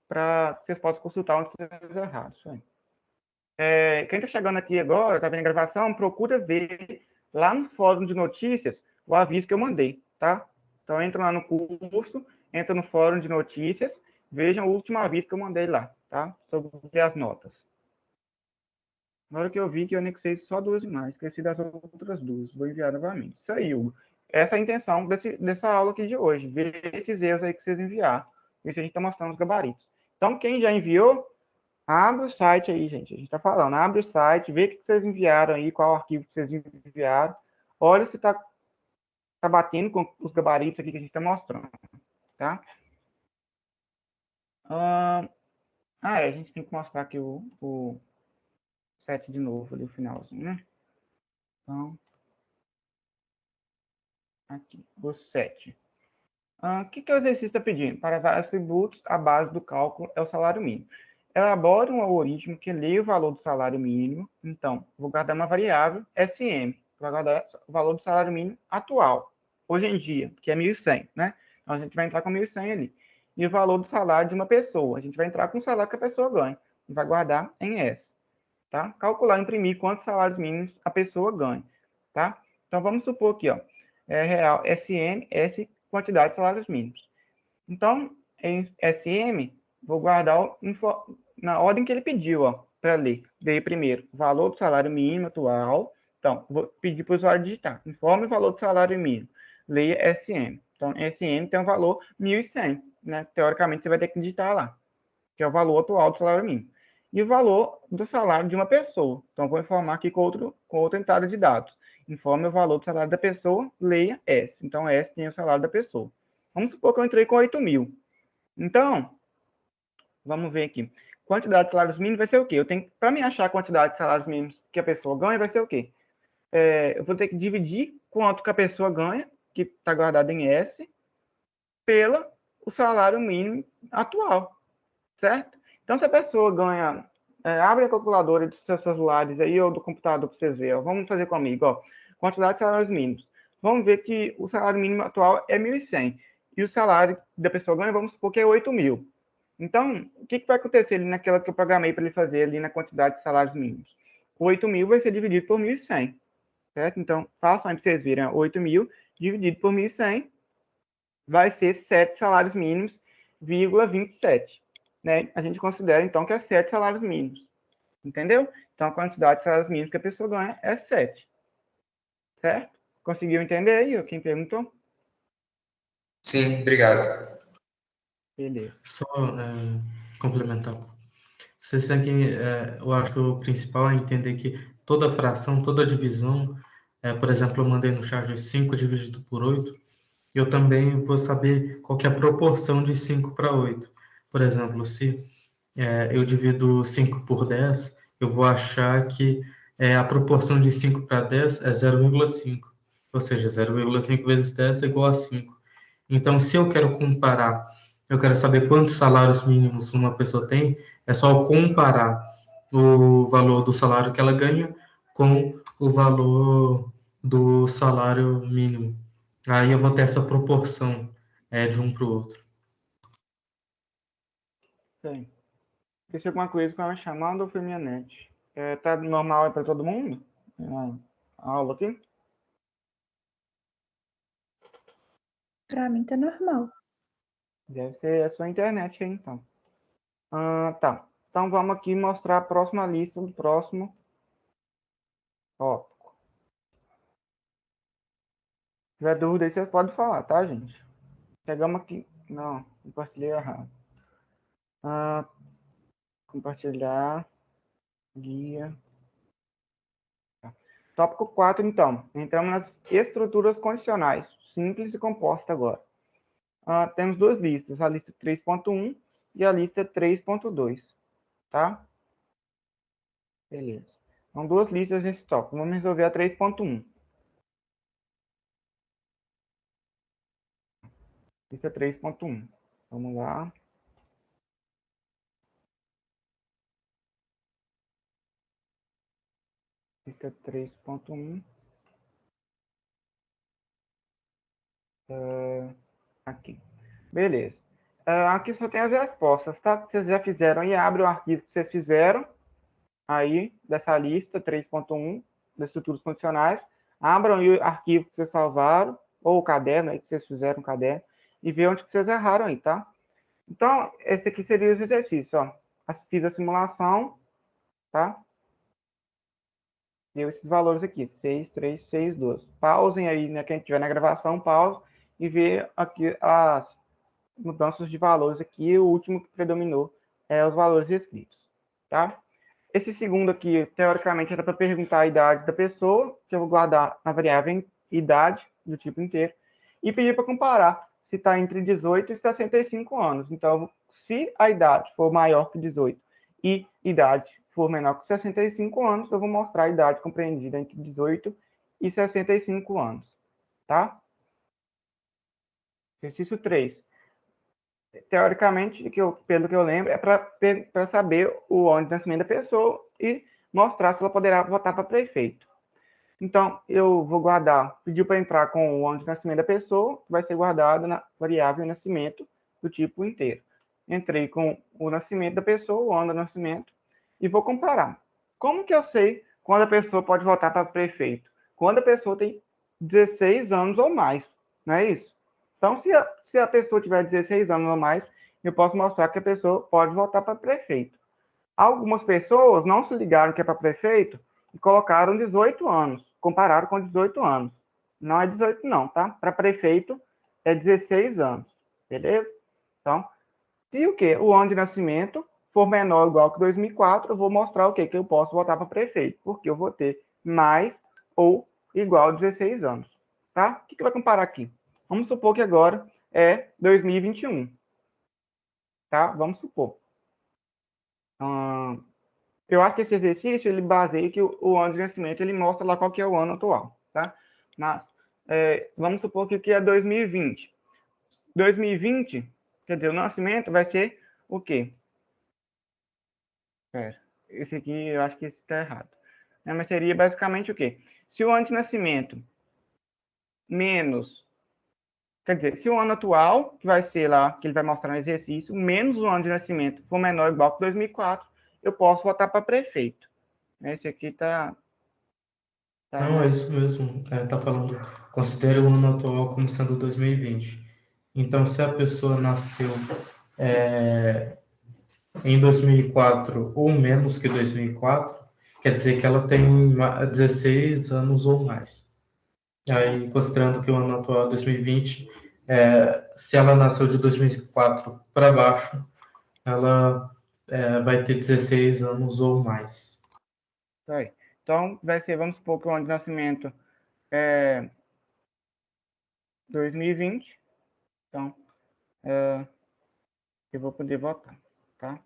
para que vocês possam consultar onde vocês erraram. Isso aí. Quem está chegando aqui agora, está vendo a gravação, procura ver lá no fórum de notícias o aviso que eu mandei, tá? Então, entra lá no curso, entra no fórum de notícias, vejam o último aviso que eu mandei lá, tá? Sobre as notas. Na hora que eu vi que eu anexei só 2 imagens, esqueci das outras 2. Vou enviar novamente. Isso aí, Hugo. Essa é a intenção dessa aula aqui de hoje. Ver esses erros aí que vocês enviaram. Ver se a gente está mostrando os gabaritos. Então, quem já enviou, abre o site aí, gente. A gente está falando. Abre o site, vê o que vocês enviaram aí, qual arquivo que vocês enviaram. Olha se está batendo com os gabaritos aqui que a gente está mostrando. Tá? A gente tem que mostrar aqui o 7 de novo, ali o finalzinho, né? Então, aqui, o 7. O que o exercício está pedindo? Para vários tributos, a base do cálculo é o salário mínimo. Elabore um algoritmo que leia o valor do salário mínimo. Então, vou guardar uma variável, SM, vai guardar o valor do salário mínimo atual, hoje em dia, que é 1.100, né? Então, a gente vai entrar com 1.100 ali. E o valor do salário de uma pessoa. A gente vai entrar com o salário que a pessoa ganha. E vai guardar em S. Tá? Calcular, imprimir quantos salários mínimos a pessoa ganha. Tá? Então, vamos supor aqui, ó, real SM, S, quantidade de salários mínimos. Então, em SM, vou guardar na ordem que ele pediu, ó, para ler. Dei primeiro o valor do salário mínimo atual. Então, vou pedir para o usuário digitar. Informe o valor do salário mínimo. Leia SM. Então, SM tem um valor 1.100, né? Teoricamente, você vai ter que digitar lá, que é o valor atual do salário mínimo. E o valor do salário de uma pessoa. Então, vou informar aqui com outra entrada de dados. Informe o valor do salário da pessoa, leia S. Então, S tem o salário da pessoa. Vamos supor que eu entrei com 8.000. Então, vamos ver aqui. Quantidade de salários mínimos vai ser o quê? Para me achar a quantidade de salários mínimos que a pessoa ganha, vai ser o quê? Eu vou ter que dividir quanto que a pessoa ganha, que está guardado em S, pelo o salário mínimo atual, certo? Então, se a pessoa ganha... abre a calculadora dos seus celulares aí, ou do computador para vocês verem. Vamos fazer comigo, ó. Quantidade de salários mínimos. Vamos ver que o salário mínimo atual é 1.100. E o salário da pessoa ganha, vamos supor que é 8.000. Então, o que vai acontecer ali naquela que eu programei para ele fazer ali na quantidade de salários mínimos? 8.000 vai ser dividido por 1.100, certo? Então, façam aí para vocês verem. 8.000 dividido por 1.100 vai ser 7 salários mínimos, 27. Né? A gente considera, então, que é 7 salários mínimos. Entendeu? Então, a quantidade de salários mínimos que a pessoa ganha é 7. Certo? Conseguiu entender aí? Quem perguntou? Sim, obrigado. Beleza. Só complementar. Vocês têm que, eu acho que o principal é entender que toda fração, toda divisão, por exemplo, eu mandei no chat 5 dividido por 8, eu também vou saber qual que é a proporção de 5 para 8. Por exemplo, se eu divido 5 por 10, eu vou achar que a proporção de 5 para 10 é 0,5. Ou seja, 0,5 vezes 10 é igual a 5. Então, se eu quero comparar, eu quero saber quantos salários mínimos uma pessoa tem, é só comparar o valor do salário que ela ganha com o valor do salário mínimo. Aí eu vou ter essa proporção de um para o outro. Sim. Esqueci alguma coisa com a chamada ou foi minha net? Tá normal aí para todo mundo? A aula aqui? Pra mim tá normal. Deve ser a sua internet aí, então. Tá. Então, vamos aqui mostrar a próxima lista do próximo tópico. Se tiver dúvida aí, vocês podem falar, tá, gente? Chegamos aqui... Não, compartilhei errado. Compartilhar, guia. Tá. Tópico 4, então. Entramos nas estruturas condicionais. Simples e composta agora. Temos duas listas, a lista 3.1 e a lista 3.2, tá? Beleza. São duas listas nesse tópico. Vamos resolver a 3.1. Lista 3.1. Vamos lá. Lista 3.1. Aqui. Beleza. Aqui só tem as respostas, tá? Que vocês já fizeram. E abre o arquivo que vocês fizeram. Aí, dessa lista 3.1, das estruturas condicionais. Abram aí o arquivo que vocês salvaram. Ou o caderno aí que vocês fizeram no caderno. E vê onde que vocês erraram aí, tá? Então, esse aqui seria os exercícios, ó. Fiz a simulação, tá? Deu esses valores aqui, 6, 3, 6, 12. Pausem aí, né? Quem estiver na gravação, pause e vê aqui as mudanças de valores aqui. O último que predominou é os valores escritos, tá? Esse segundo aqui, teoricamente, era para perguntar a idade da pessoa, que eu vou guardar na variável idade, do tipo inteiro, e pedir para comparar se está entre 18 e 65 anos. Então, se a idade for maior que 18 e idade for menor que 65 anos, eu vou mostrar a idade compreendida entre 18 e 65 anos, tá? Exercício 3. Teoricamente, pelo que eu lembro, é para saber o ano de nascimento da pessoa e mostrar se ela poderá votar para prefeito. Então, eu vou guardar, pediu para entrar com o ano de nascimento da pessoa, que vai ser guardado na variável nascimento do tipo inteiro. Entrei com o nascimento da pessoa, o ano do nascimento, e vou comparar. Como que eu sei quando a pessoa pode votar para prefeito? Quando a pessoa tem 16 anos ou mais, não é isso? Então, se a pessoa tiver 16 anos ou mais, eu posso mostrar que a pessoa pode votar para prefeito. Algumas pessoas não se ligaram que é para prefeito e colocaram 18 anos, compararam com 18 anos. Não é 18 não, tá? Para prefeito é 16 anos, beleza? Então, se o quê? O ano de nascimento for menor ou igual que 2004, eu vou mostrar o quê? Que eu posso votar para prefeito, porque eu vou ter mais ou igual a 16 anos, tá? O que vai comparar aqui? Vamos supor que agora é 2021, tá? Vamos supor. Eu acho que esse exercício, ele baseia que o ano de nascimento, ele mostra lá qual que é o ano atual, tá? Mas, vamos supor que aqui é 2020. 2020, quer dizer, o nascimento vai ser o quê? Esse aqui, eu acho que esse está errado. Mas seria basicamente o quê? Se o ano de nascimento menos... Quer dizer, se o ano atual, que vai ser lá, que ele vai mostrar no exercício, menos o ano de nascimento for menor ou igual que 2004, eu posso votar para prefeito. Esse aqui está... Não, é isso mesmo. Tá falando, considere o ano atual como sendo 2020. Então, se a pessoa nasceu em 2004 ou menos que 2004, quer dizer que ela tem 16 anos ou mais. Aí, considerando que o ano atual é 2020, se ela nasceu de 2004 para baixo, ela vai ter 16 anos ou mais. Então, vai ser, vamos supor que o ano de nascimento é 2020. Então, eu vou poder votar, tá?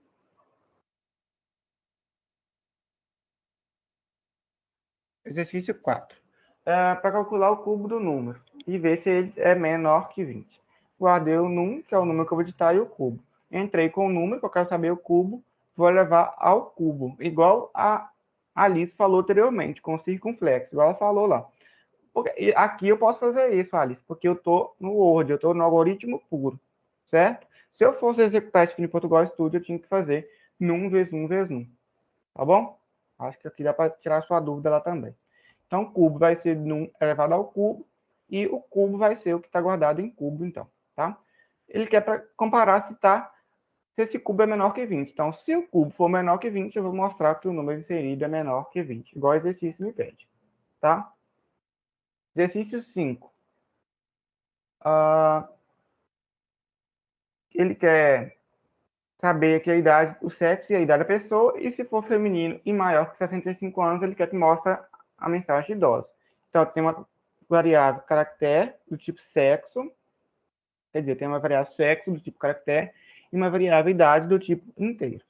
Exercício 4. Para calcular o cubo do número e ver se ele é menor que 20. Guardei o num, que é o número que eu vou digitar, e o cubo. Entrei com o número, que eu quero saber o cubo, vou levar ao cubo, igual a Alice falou anteriormente, com circunflexo, igual ela falou lá. E aqui eu posso fazer isso, Alice, porque eu estou no Word, eu estou no algoritmo puro, certo? Se eu fosse executar isso aqui no Portugal Studio, eu tinha que fazer num vezes 1 vezes 1. Tá bom? Acho que aqui dá para tirar sua dúvida lá também. Então, o cubo vai ser num elevado ao cubo, e o cubo vai ser o que está guardado em cubo, então, tá? Ele quer para comparar se esse cubo é menor que 20. Então, se o cubo for menor que 20, eu vou mostrar que o número inserido é menor que 20, igual o exercício me pede, tá? Exercício 5. Ele quer saber que a idade, o sexo e a idade da pessoa, e se for feminino e maior que 65 anos, ele quer que mostre a mensagem idosa. Então, tem uma variável caractere do tipo sexo, quer dizer, tem uma variável sexo do tipo caractere e uma variável idade do tipo inteiro.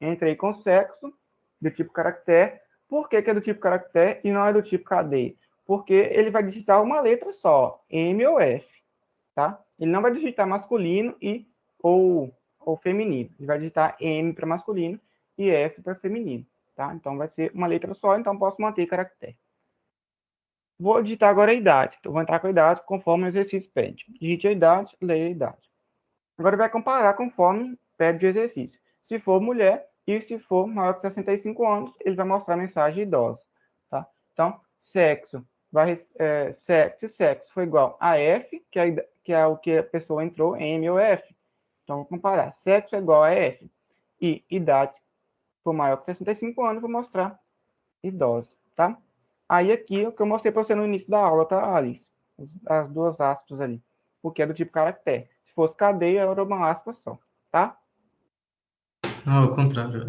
Entrei com sexo do tipo caractere. Por que é do tipo caractere e não é do tipo cadeia? Porque ele vai digitar uma letra só, M ou F, tá? Ele não vai digitar masculino ou feminino. Ele vai digitar M para masculino e F para feminino, tá? Então vai ser uma letra só, então posso manter caractere. Vou digitar agora a idade. Então, vou entrar com a idade conforme o exercício pede. Digite a idade, leia a idade. Agora vai comparar conforme pede o exercício. Se for mulher e se for maior que 65 anos, ele vai mostrar a mensagem idosa. Tá? Então, sexo. Sexo foi igual a F, que é o que a pessoa entrou, M ou F. Então, vou comparar. Sexo é igual a F. E idade, se for maior que 65 anos, vou mostrar idosa. Tá? Aí aqui, o que eu mostrei para você no início da aula, tá, Alice? As duas aspas ali. Porque é do tipo caractere. Se fosse cadeia, era uma aspa só, tá? Não, ao contrário.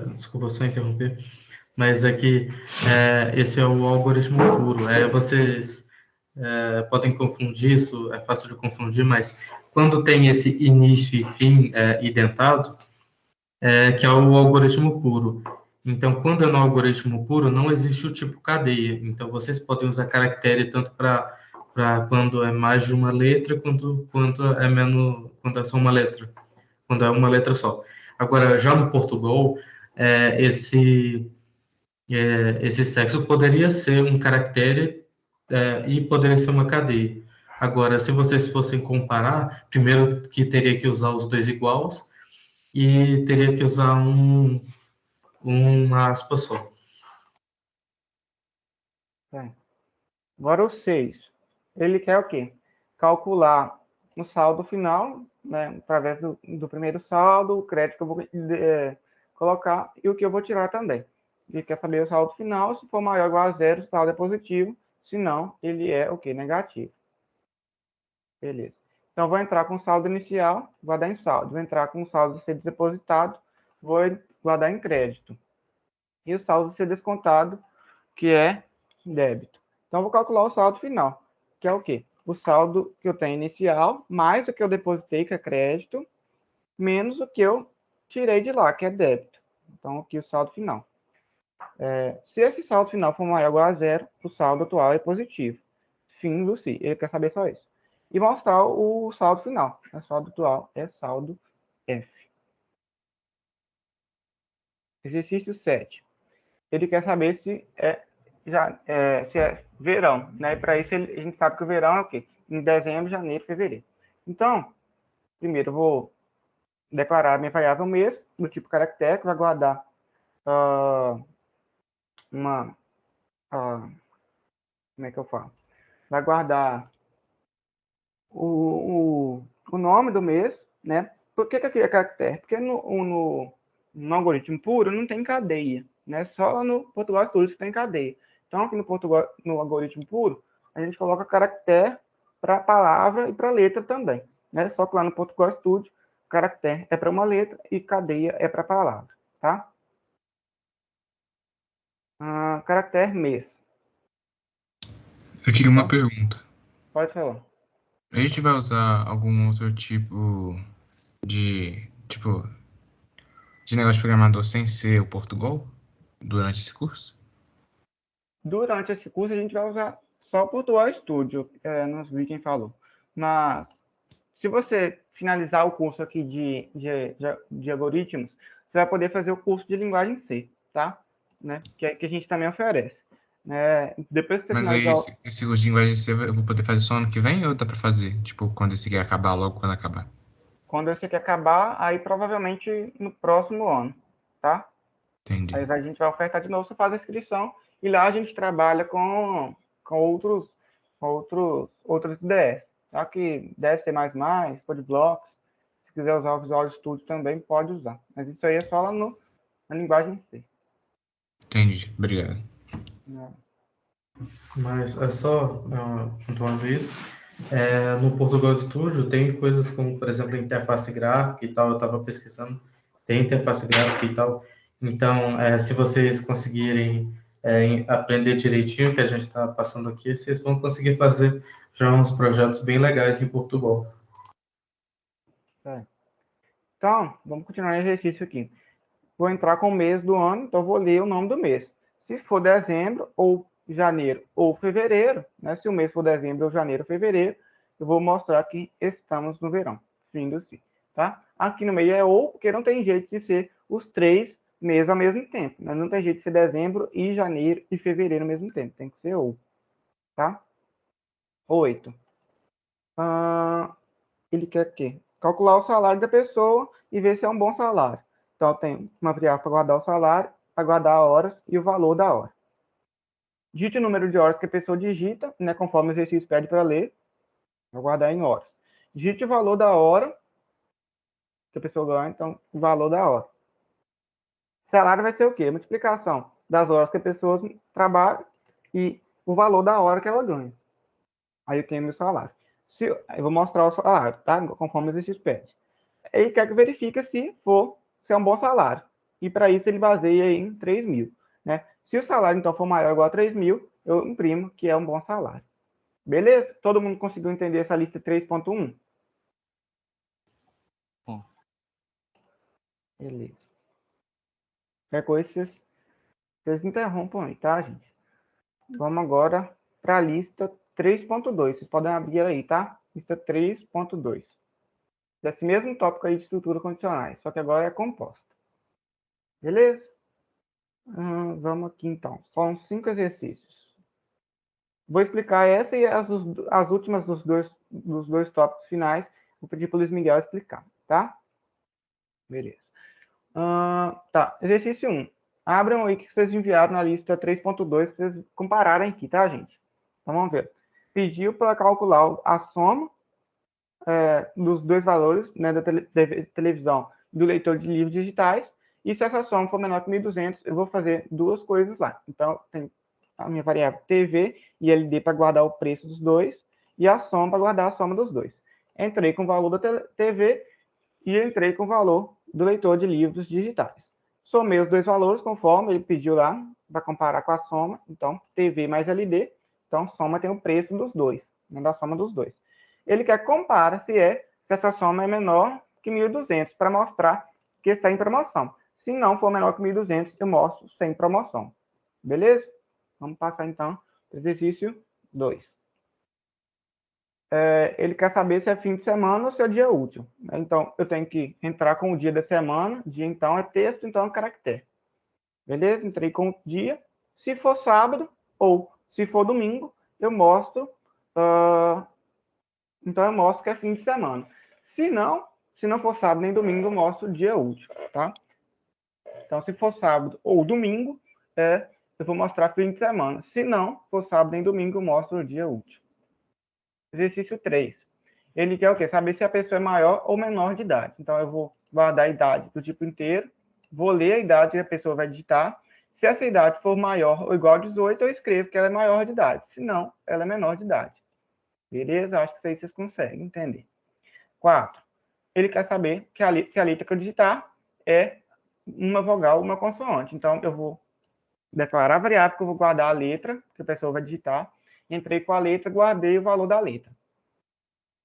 Desculpa só interromper. Mas aqui, esse é o algoritmo puro. Vocês podem confundir isso, é fácil de confundir, mas quando tem esse início e fim identado, que é o algoritmo puro. Então, quando é no algoritmo puro, não existe o tipo cadeia. Então, vocês podem usar caractere tanto para quando é mais de uma letra, quanto é menos, quando é só uma letra, quando é uma letra só. Agora, já no Portugal, esse sexo poderia ser um caractere e poderia ser uma cadeia. Agora, se vocês fossem comparar, primeiro que teria que usar os dois iguais e teria que usar uma aspa só. Agora o 6. Ele quer o quê? Calcular o saldo final, né, através do primeiro saldo, o crédito que eu vou colocar e o que eu vou tirar também. Ele quer saber o saldo final. Se for maior ou igual a zero, o saldo é positivo. Se não, ele é o quê? Negativo. Beleza. Então, vou entrar com o saldo inicial, guardar em saldo. Vou entrar com o saldo a ser depositado, vou guardar em crédito. E o saldo a ser descontado, que é débito. Então, vou calcular o saldo final, que é o quê? O saldo que eu tenho inicial, mais o que eu depositei, que é crédito, menos o que eu tirei de lá, que é débito. Então, aqui o saldo final. Se esse saldo final for maior ou igual a zero, o saldo atual é positivo. Fim do si. Ele quer saber só isso. E mostrar o saldo final. O saldo atual é saldo F. Exercício 7. Ele quer saber se é verão, né? Para isso, a gente sabe que o verão é o quê? Em dezembro, janeiro, fevereiro. Então, primeiro eu vou declarar a minha variável mês, do tipo caractere, que vai guardar como é que eu falo? Vai guardar o nome do mês, né? Por que aqui é caractere? Porque no algoritmo puro não tem cadeia, né? Só lá no Portugal Studio que tem cadeia. Então, aqui no algoritmo puro, a gente coloca caractere para palavra e para letra também, né? Só que lá no Portugal Studio, caractere é para uma letra e cadeia é para palavra, tá? Caractere mês. Eu queria uma pergunta. Pode falar. A gente vai usar algum outro tipo de negócio de programador sem ser o Portugal durante esse curso? Durante esse curso, a gente vai usar só o Portugal Studio, nos vídeos quem falou. Mas, se você finalizar o curso aqui de algoritmos, você vai poder fazer o curso de linguagem C, tá? Né? Que a gente também oferece. Depois que você Mas aí finalizar... esse curso de linguagem C eu vou poder fazer só ano que vem ou dá pra fazer? Tipo, quando esse aqui acabar, logo quando acabar? Quando você quer acabar, aí provavelmente no próximo ano, tá? Entendi. Aí a gente vai ofertar de novo, você faz a inscrição e lá a gente trabalha com outros IDEs. Tá? Que IDE C++, Codeblox, se quiser usar o Visual Studio também, pode usar. Mas isso aí é só lá na linguagem C. Entendi. Obrigado. Mas é só pontuando isso. No Portugal Studio tem coisas como, por exemplo, interface gráfica e tal. Eu estava pesquisando, tem interface gráfica e tal. Então, se vocês conseguirem aprender direitinho o que a gente está passando aqui, vocês vão conseguir fazer já uns projetos bem legais em Portugal. Então, vamos continuar o exercício aqui. Vou entrar com o mês do ano, então vou ler o nome do mês. Se for dezembro, ou janeiro, ou fevereiro, né? Se o mês for dezembro, ou janeiro, ou fevereiro, eu vou mostrar que estamos no verão. Fim do ciclo, tá? Aqui no meio é ou, porque não tem jeito de ser os 3 meses ao mesmo tempo. Né? Não tem jeito de ser dezembro e janeiro e fevereiro ao mesmo tempo. Tem que ser ou, tá? 8. Ele quer o quê? Calcular o salário da pessoa e ver se é um bom salário. Então, tem uma variável para guardar o salário, para guardar horas e o valor da hora. Digite o número de horas que a pessoa digita, né, conforme o exercício pede para ler. Vou guardar em horas. Digite o valor da hora que a pessoa ganha, então, o valor da hora. Salário vai ser o quê? Multiplicação das horas que a pessoa trabalha e o valor da hora que ela ganha. Aí eu tenho meu salário. Eu vou mostrar o salário, tá? Conforme o exercício pede. Ele quer que verifique se é um bom salário. E para isso ele baseia em 3 mil. Né? Se o salário então for maior ou igual a 3 mil, eu imprimo que é um bom salário. Beleza? Todo mundo conseguiu entender essa lista 3.1? Sim. Beleza. Qualquer coisa, vocês interrompam aí, tá, gente? Vamos agora para a lista 3.2. Vocês podem abrir aí, tá? Lista 3.2. Desse mesmo tópico aí de estrutura condicionais, só que agora é composta. Beleza? Vamos aqui então. São 5 exercícios. Vou explicar essa e as últimas dos dois tópicos finais. Vou pedir para o Luiz Miguel explicar, tá? Beleza. Tá, exercício 1. Abram aí que vocês enviaram na lista 3.2 para vocês compararem aqui, tá, gente? Então vamos ver. Pediu para calcular a soma dos dois valores, né, da televisão e do leitor de livros digitais. E se essa soma for menor que 1.200, eu vou fazer duas coisas lá. Então, tem a minha variável TV e LD para guardar o preço dos dois e a soma para guardar a soma dos dois. Entrei com o valor da TV e entrei com o valor do leitor de livros digitais. Somei os dois valores conforme ele pediu lá para comparar com a soma. Então, TV mais LD. Então, soma tem o preço dos dois, né, da soma dos dois. Ele quer comparar se essa soma é menor que 1.200 para mostrar que está em promoção. Se não for menor que 1.200, eu mostro sem promoção. Beleza? Vamos passar, então, para o exercício 2. Ele quer saber se é fim de semana ou se é dia útil. Então, eu tenho que entrar com o dia da semana. Dia, então, é texto, então é caractere. Beleza? Entrei com o dia. Se for sábado ou se for domingo, eu mostro... então, eu mostro que é fim de semana. Se não for sábado nem domingo, eu mostro o dia útil, tá? Então, se for sábado ou domingo, eu vou mostrar fim de semana. Se não for sábado nem domingo, eu mostro o dia útil. Exercício 3. Ele quer o quê? Saber se a pessoa é maior ou menor de idade. Então, eu vou guardar a idade do tipo inteiro, vou ler a idade que a pessoa vai digitar. Se essa idade for maior ou igual a 18, eu escrevo que ela é maior de idade. Se não, ela é menor de idade. Beleza? Acho que isso aí vocês conseguem entender. 4. Ele quer saber se a letra que eu digitar é uma vogal ou uma consoante. Então, eu vou declarar a variável que eu vou guardar a letra que a pessoa vai digitar. Entrei com a letra, guardei o valor da letra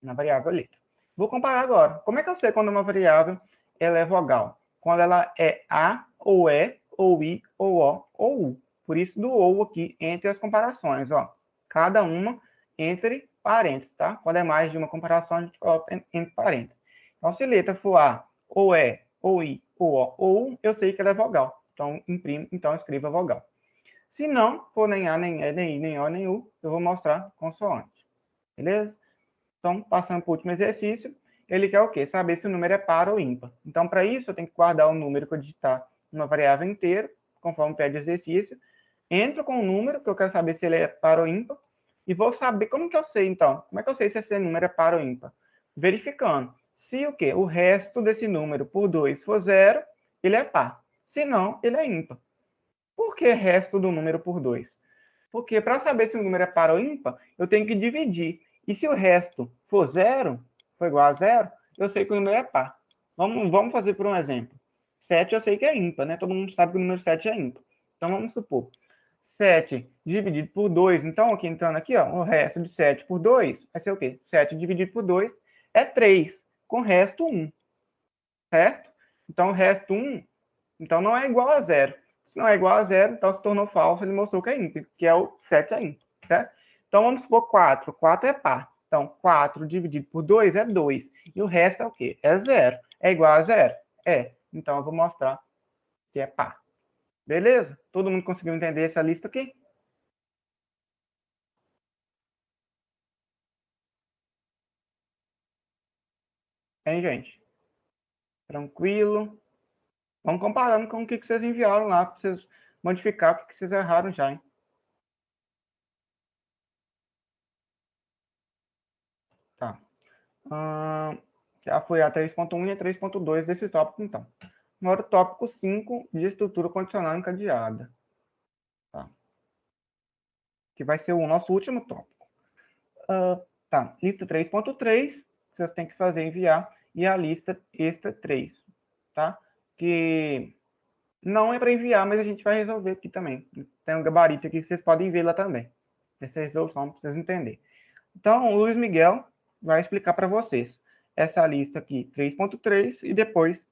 na variável letra. Vou comparar agora. Como é que eu sei quando uma variável ela é vogal? Quando ela é A, ou E, ou I, ou O, ou U. Por isso do ou aqui entre as comparações. Ó. Cada uma entre parênteses, tá? Quando é mais de uma comparação, a gente coloca entre parênteses. Então, se letra for A, ou E, ou I, ou O, ou U, eu sei que ela é vogal. Então, então escreva vogal. Se não for nem A, nem E, nem I, nem O, nem U, eu vou mostrar consoante. Beleza? Então, passando para o último exercício, ele quer o quê? Saber se o número é par ou ímpar. Então, para isso, eu tenho que guardar o número que eu digitar numa variável inteira, conforme pede o exercício. Entro com o número, que eu quero saber se ele é par ou ímpar, e vou saber, como que eu sei, então? Como é que eu sei se esse número é par ou ímpar? Verificando. Se o quê? O resto desse número por 2 for 0, ele é par. Se não, ele é ímpar. Por que resto do número por 2? Porque para saber se o número é par ou ímpar, eu tenho que dividir. E se o resto for 0, for igual a 0, eu sei que o número é par. Vamos fazer por um exemplo. 7 eu sei que é ímpar, né? Todo mundo sabe que o número 7 é ímpar. Então vamos supor. 7 dividido por 2. Então, aqui entrando aqui, ó, o resto de 7 por 2 vai ser o quê? 7 dividido por 2 é 3, com o resto 1. Certo? Então, o resto 1, então não é igual a 0. Se não é igual a 0, então se tornou falso, ele mostrou que é ímpar, que é o 7 é ímpar, certo? Então, vamos supor 4. 4 é par. Então, 4 dividido por 2 é 2. E o resto é o quê? É 0. É igual a 0? É. Então, eu vou mostrar que é par. Beleza? Todo mundo conseguiu entender essa lista aqui? Hein, gente? Tranquilo? Vamos comparando com o que vocês enviaram lá, para vocês modificar o que vocês erraram já, hein? Tá. Já foi a 3.1 e a 3.2 desse tópico, então. Agora o tópico 5 de estrutura condicional encadeada. Tá. Que vai ser o nosso último tópico. Tá. Lista 3.3, vocês têm que fazer enviar, e a lista extra 3, tá? Que não é para enviar, mas a gente vai resolver aqui também. Tem um gabarito aqui que vocês podem ver lá também. Essa resolução para vocês entenderem. Então, o Luiz Miguel vai explicar para vocês essa lista aqui, 3.3, e depois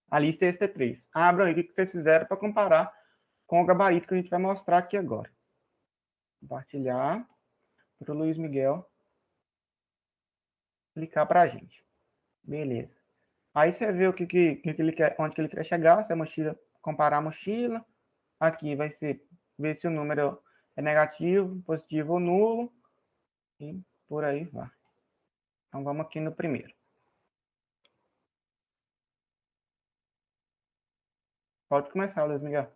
a lista extra 3. Abram aí o que vocês fizeram para comparar com o gabarito que a gente vai mostrar aqui agora. Compartilhar para o Luiz Miguel explicar para a gente. Beleza. Aí você vê o que ele quer, onde que ele quer chegar, se a mochila, comparar a mochila. Aqui vai ser ver se o número é negativo, positivo ou nulo. E por aí vai. Então vamos aqui no primeiro. Pode começar, Luiz Miguel.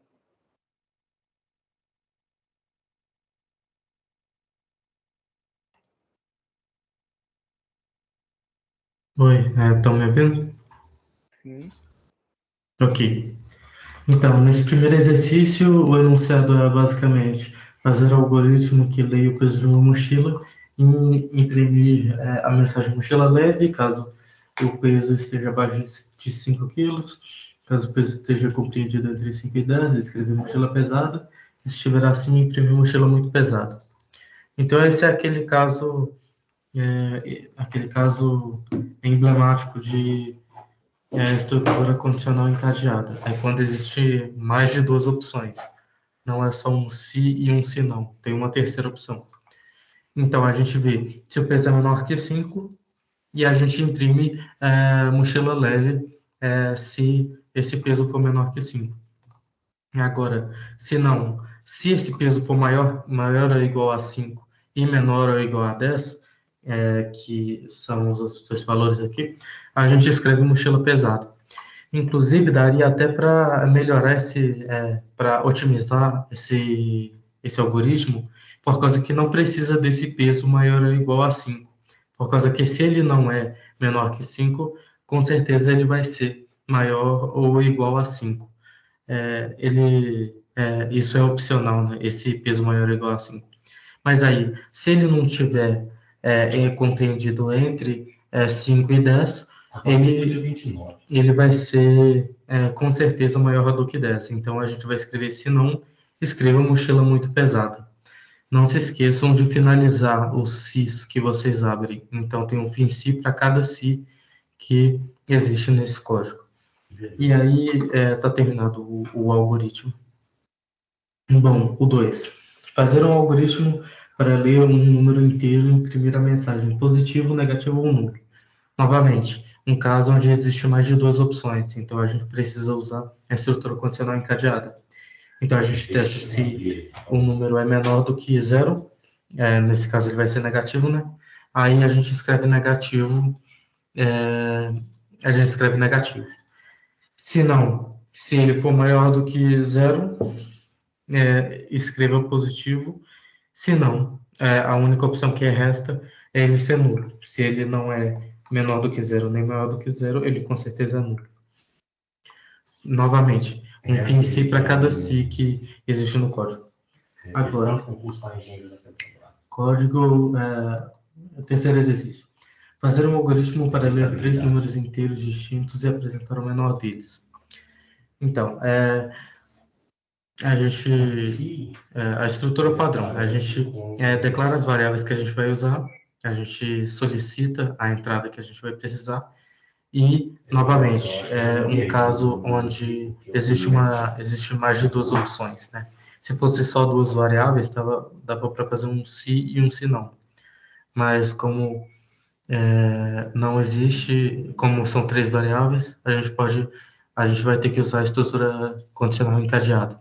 Oi, estão me ouvindo? Sim. Ok. Então, nesse primeiro exercício, o enunciado é basicamente fazer o algoritmo que leia o peso de uma mochila e imprimir a mensagem mochila leve, caso o peso esteja abaixo de 5 kg, caso o peso esteja compreendido entre 5 e 10, escrever mochila pesada, se estiver acima, imprimir mochila muito pesada. Então, esse é aquele caso emblemático de estrutura condicional encadeada. É quando existe mais de duas opções. Não é só um se e um se não. Tem uma terceira opção. Então, a gente vê se o peso é menor que 5 e a gente imprime mochila leve se esse peso for menor que 5. Agora, se não, se esse peso for maior ou igual a 5 e menor ou igual a 10, que são os dois valores aqui, a gente escreve mochila pesada. Inclusive, daria até para melhorar para otimizar esse algoritmo, por causa que não precisa desse peso maior ou igual a 5. Por causa que se ele não é menor que 5, com certeza ele vai ser maior ou igual a 5. Isso é opcional, né? Esse peso maior ou igual a 5. Mas aí, se ele não tiver compreendido entre 5 e 10, ele vai ser com certeza maior do que 10. Então, a gente vai escrever, se não, escreva mochila muito pesada. Não se esqueçam de finalizar os sis que vocês abrem. Então, tem um fim si para cada si que existe nesse código. E aí, está terminado o algoritmo. Bom, o 2. Fazer um algoritmo para ler um número inteiro e imprimir a mensagem positivo, negativo ou nulo. Novamente, um caso onde existe mais de duas opções, então a gente precisa usar a estrutura condicional encadeada. Então a gente testa se o número é menor do que 0, nesse caso ele vai ser negativo, né? Aí a gente escreve negativo a gente escreve negativo. Se não, se ele for maior do que zero, escreva positivo. Se não, a única opção que resta é ele ser nulo. Se ele não é menor do que zero nem maior do que zero, ele com certeza é nulo. Novamente, um fim em si para cada si que existe no código. Agora, código, terceiro exercício. Fazer um algoritmo para ler 3 números inteiros distintos e apresentar o menor deles. Então, a estrutura padrão, a gente declara as variáveis que a gente vai usar, a gente solicita a entrada que a gente vai precisar e, novamente, um caso onde existe mais de duas opções, né? Se fosse só duas variáveis, dava para fazer um se e um se não. Mas como não existe, como são 3 variáveis, a gente vai ter que usar a estrutura condicional encadeada.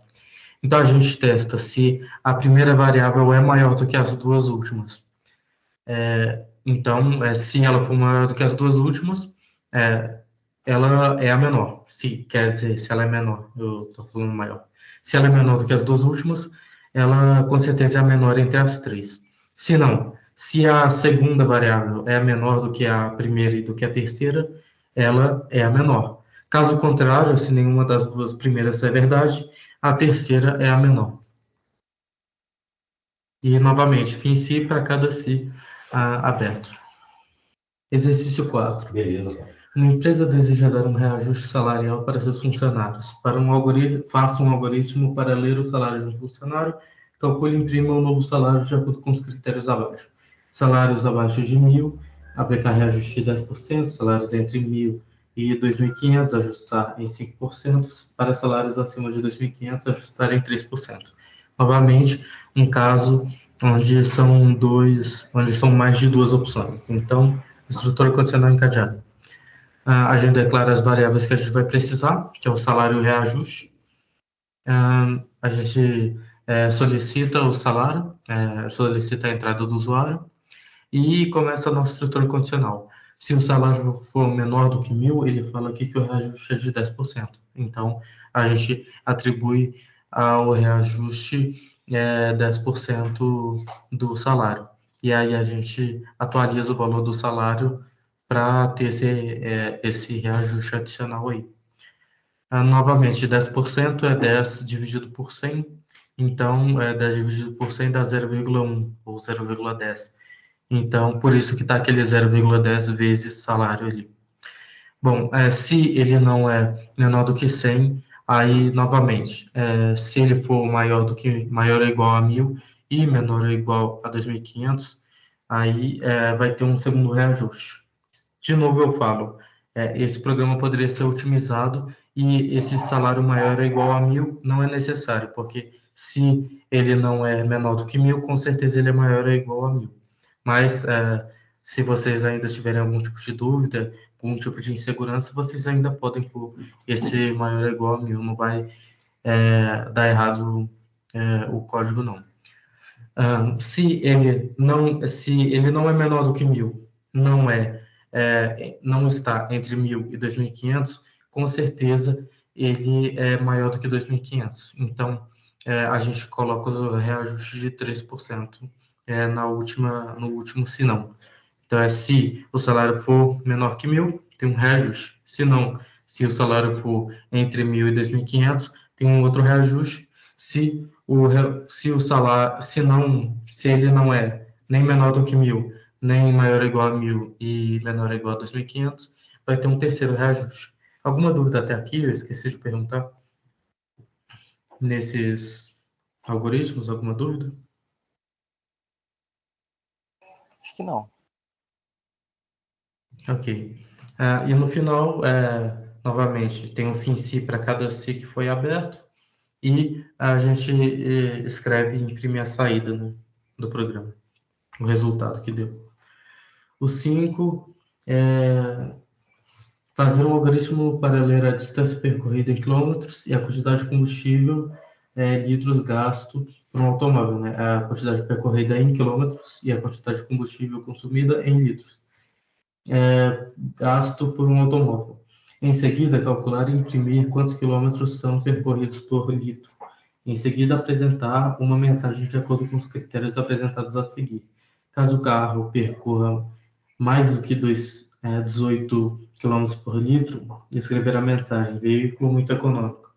Então, a gente testa se a primeira variável é maior do que as duas últimas. Então, se ela for maior do que as duas últimas, ela é a menor. Quer dizer, se ela é menor, eu estou falando maior. Se ela é menor do que as duas últimas, ela com certeza é a menor entre as 3. Se não, se a segunda variável é menor do que a primeira e do que a terceira, ela é a menor. Caso contrário, se nenhuma das duas primeiras é verdade, a terceira é a menor. E, novamente, fim si para cada si aberto. Exercício 4. Beleza. Uma empresa deseja dar um reajuste salarial para seus funcionários. Faça um algoritmo para ler os salários de um funcionário, calcule e imprima um novo salário de acordo com os critérios abaixo. Salários abaixo de 1.000, aplicar reajuste de 10%, salários entre 1.000 e 2.500, ajustar em 5%, para salários acima de 2.500, ajustar em 3%. Novamente, um caso onde são mais de duas opções. Então, estrutura condicional encadeada. A gente declara as variáveis que a gente vai precisar, que é o salário e o reajuste. A gente solicita o salário, solicita a entrada do usuário e começa a nossa estrutura condicional. Se o salário for menor do que 1.000, ele fala aqui que o reajuste é de 10%. Então, a gente atribui ao reajuste 10% do salário. E aí a gente atualiza o valor do salário para ter esse reajuste adicional aí. Novamente, 10% é 10 dividido por 100, então 10 dividido por 100 dá 0,1 ou 0,10. Então, por isso que está aquele 0,10 vezes salário ali. Bom, se ele não é menor do que 100, aí, novamente, se ele for maior ou igual a 1.000 e menor ou igual a 2.500, aí vai ter um segundo reajuste. De novo eu falo, esse programa poderia ser otimizado e esse salário maior ou igual a 1.000 não é necessário, porque se ele não é menor do que 1.000, com certeza ele é maior ou igual a 1.000. Mas, se vocês ainda tiverem algum tipo de dúvida, algum tipo de insegurança, vocês ainda podem pôr esse maior ou igual a 1.000, não vai dar errado o código, não. Se ele não é menor do que 1.000, não está entre 1.000 e 2.500, com certeza ele é maior do que 2.500. Então, a gente coloca o reajuste de 3% no último se não. Então, se o salário for menor que 1.000, tem um reajuste. Se não, se o salário for entre 1.000 e 2.500, tem um outro reajuste. Se ele não é nem menor do que 1.000, nem maior ou igual a 1.000 e menor ou igual a 2.500, vai ter um terceiro reajuste. Alguma dúvida até aqui? Eu esqueci de perguntar. Nesses algoritmos, alguma dúvida? Acho que não. Ok. E no final, novamente, tem um fim si para cada si que foi aberto e a gente escreve e imprime a saída, né, do programa, o resultado que deu. O 5 é fazer um algoritmo para ler a distância percorrida em quilômetros e a quantidade de combustível, litros gasto por um automóvel, né? A quantidade percorrida em quilômetros e a quantidade de combustível consumida em litros. gasto por um automóvel. Em seguida, calcular e imprimir quantos quilômetros são percorridos por litro. Em seguida, apresentar uma mensagem de acordo com os critérios apresentados a seguir. Caso o carro percorra mais do que 18 quilômetros por litro, escrever a mensagem veículo muito econômico.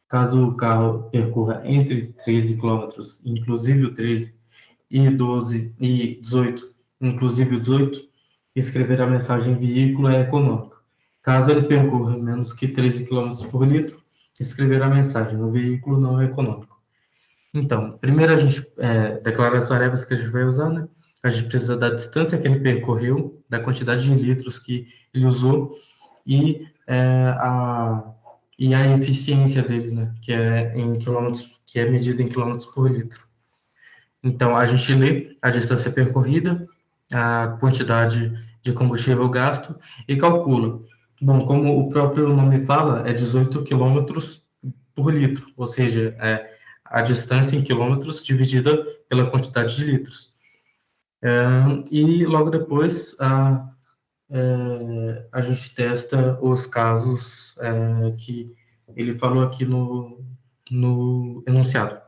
Caso o carro percorra entre 13 quilômetros, inclusive o 13, e 12 e 18, inclusive o 18, escrever a mensagem veículo é econômico. Caso ele percorra menos que 13 quilômetros por litro, escrever a mensagem no veículo não é econômico. Então, primeiro a gente declara as variáveis que a gente vai usar, né? A gente precisa da distância que ele percorreu, da quantidade de litros que ele usou e a eficiência dele, né? Que é em quilômetros, que é medida em quilômetros por litro. Então, a gente lê a distância percorrida, a quantidade de combustível gasto e calcula. Bom, como o próprio nome fala, é 18 quilômetros por litro, ou seja, a distância em quilômetros dividida pela quantidade de litros. E logo depois a gente testa os casos que ele falou aqui no enunciado.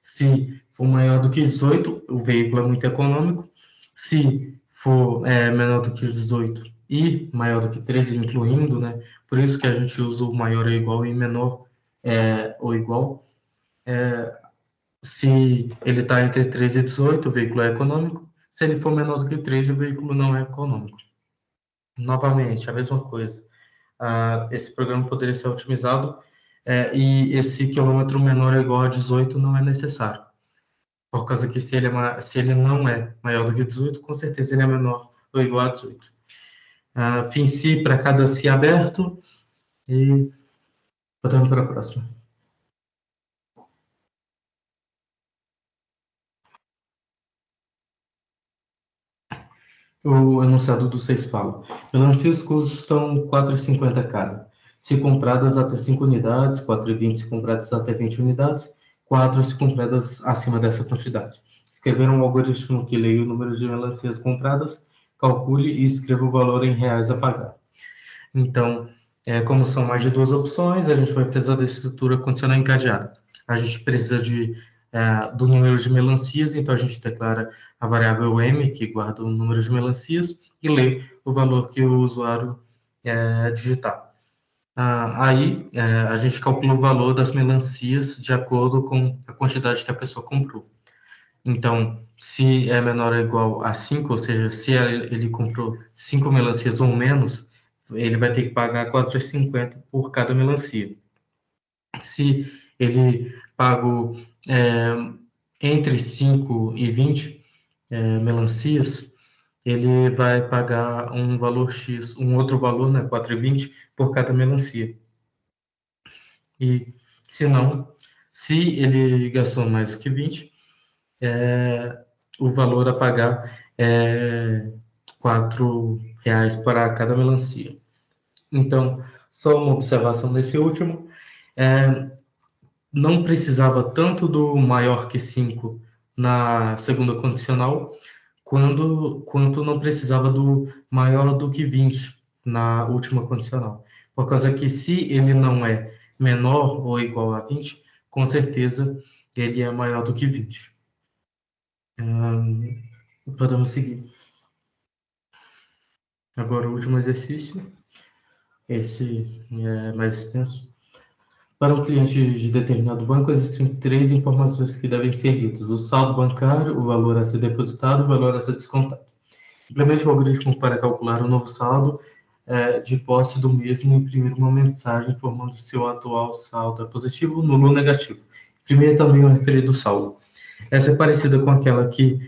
Se for maior do que 18, o veículo é muito econômico. Se for menor do que 18 e maior do que 13, incluindo, né? Por isso que a gente usa o maior ou igual e menor ou igual. Se ele está entre 13 e 18, o veículo é econômico. Se ele for menor do que 13, o veículo não é econômico. Novamente, a mesma coisa. Esse programa poderia ser otimizado e esse quilômetro menor ou igual a 18 não é necessário. Por causa que se ele não é maior do que 18, com certeza ele é menor ou igual a 18. Fim si para cada si aberto e podemos para a próxima. O enunciado do 6 fala: melancias custam R$ 4,50 cada. Se compradas até 5 unidades, R$ 4,20 se compradas até 20 unidades, 4 se compradas acima dessa quantidade. Escrever um algoritmo que leia o número de melancias compradas, calcule e escreva o valor em reais a pagar. Então, como são mais de duas opções, a gente vai precisar da estrutura condicional encadeada. A gente precisa do número de melancias, então a gente declara a variável m, que guarda o número de melancias, e lê o valor que o usuário digitar. Aí, a gente calcula o valor das melancias de acordo com a quantidade que a pessoa comprou. Então, se é menor ou igual a 5, ou seja, se ele comprou 5 melancias ou menos, ele vai ter que pagar R$ 4,50 por cada melancia. Se ele pagou entre 5 e 20 melancias, ele vai pagar um valor X, um outro valor, né, 4,20 por cada melancia. E se não, se ele gastou mais do que 20, o valor a pagar é R$ 4,00 para cada melancia. Então, só uma observação desse último. Não precisava tanto do maior que 5 na segunda condicional, quanto não precisava do maior do que 20 na última condicional. Por causa que se ele não é menor ou igual a 20, com certeza ele é maior do que 20. Podemos seguir. Agora o último exercício. Esse é mais extenso. Para um cliente de determinado banco, existem 3 informações que devem ser lidas: o saldo bancário, o valor a ser depositado e o valor a ser descontado. Implemente o algoritmo para calcular o novo saldo de posse do mesmo e imprimir uma mensagem informando se o atual saldo é positivo, nulo ou negativo. Imprimir também o referido saldo. Essa é parecida com aquela que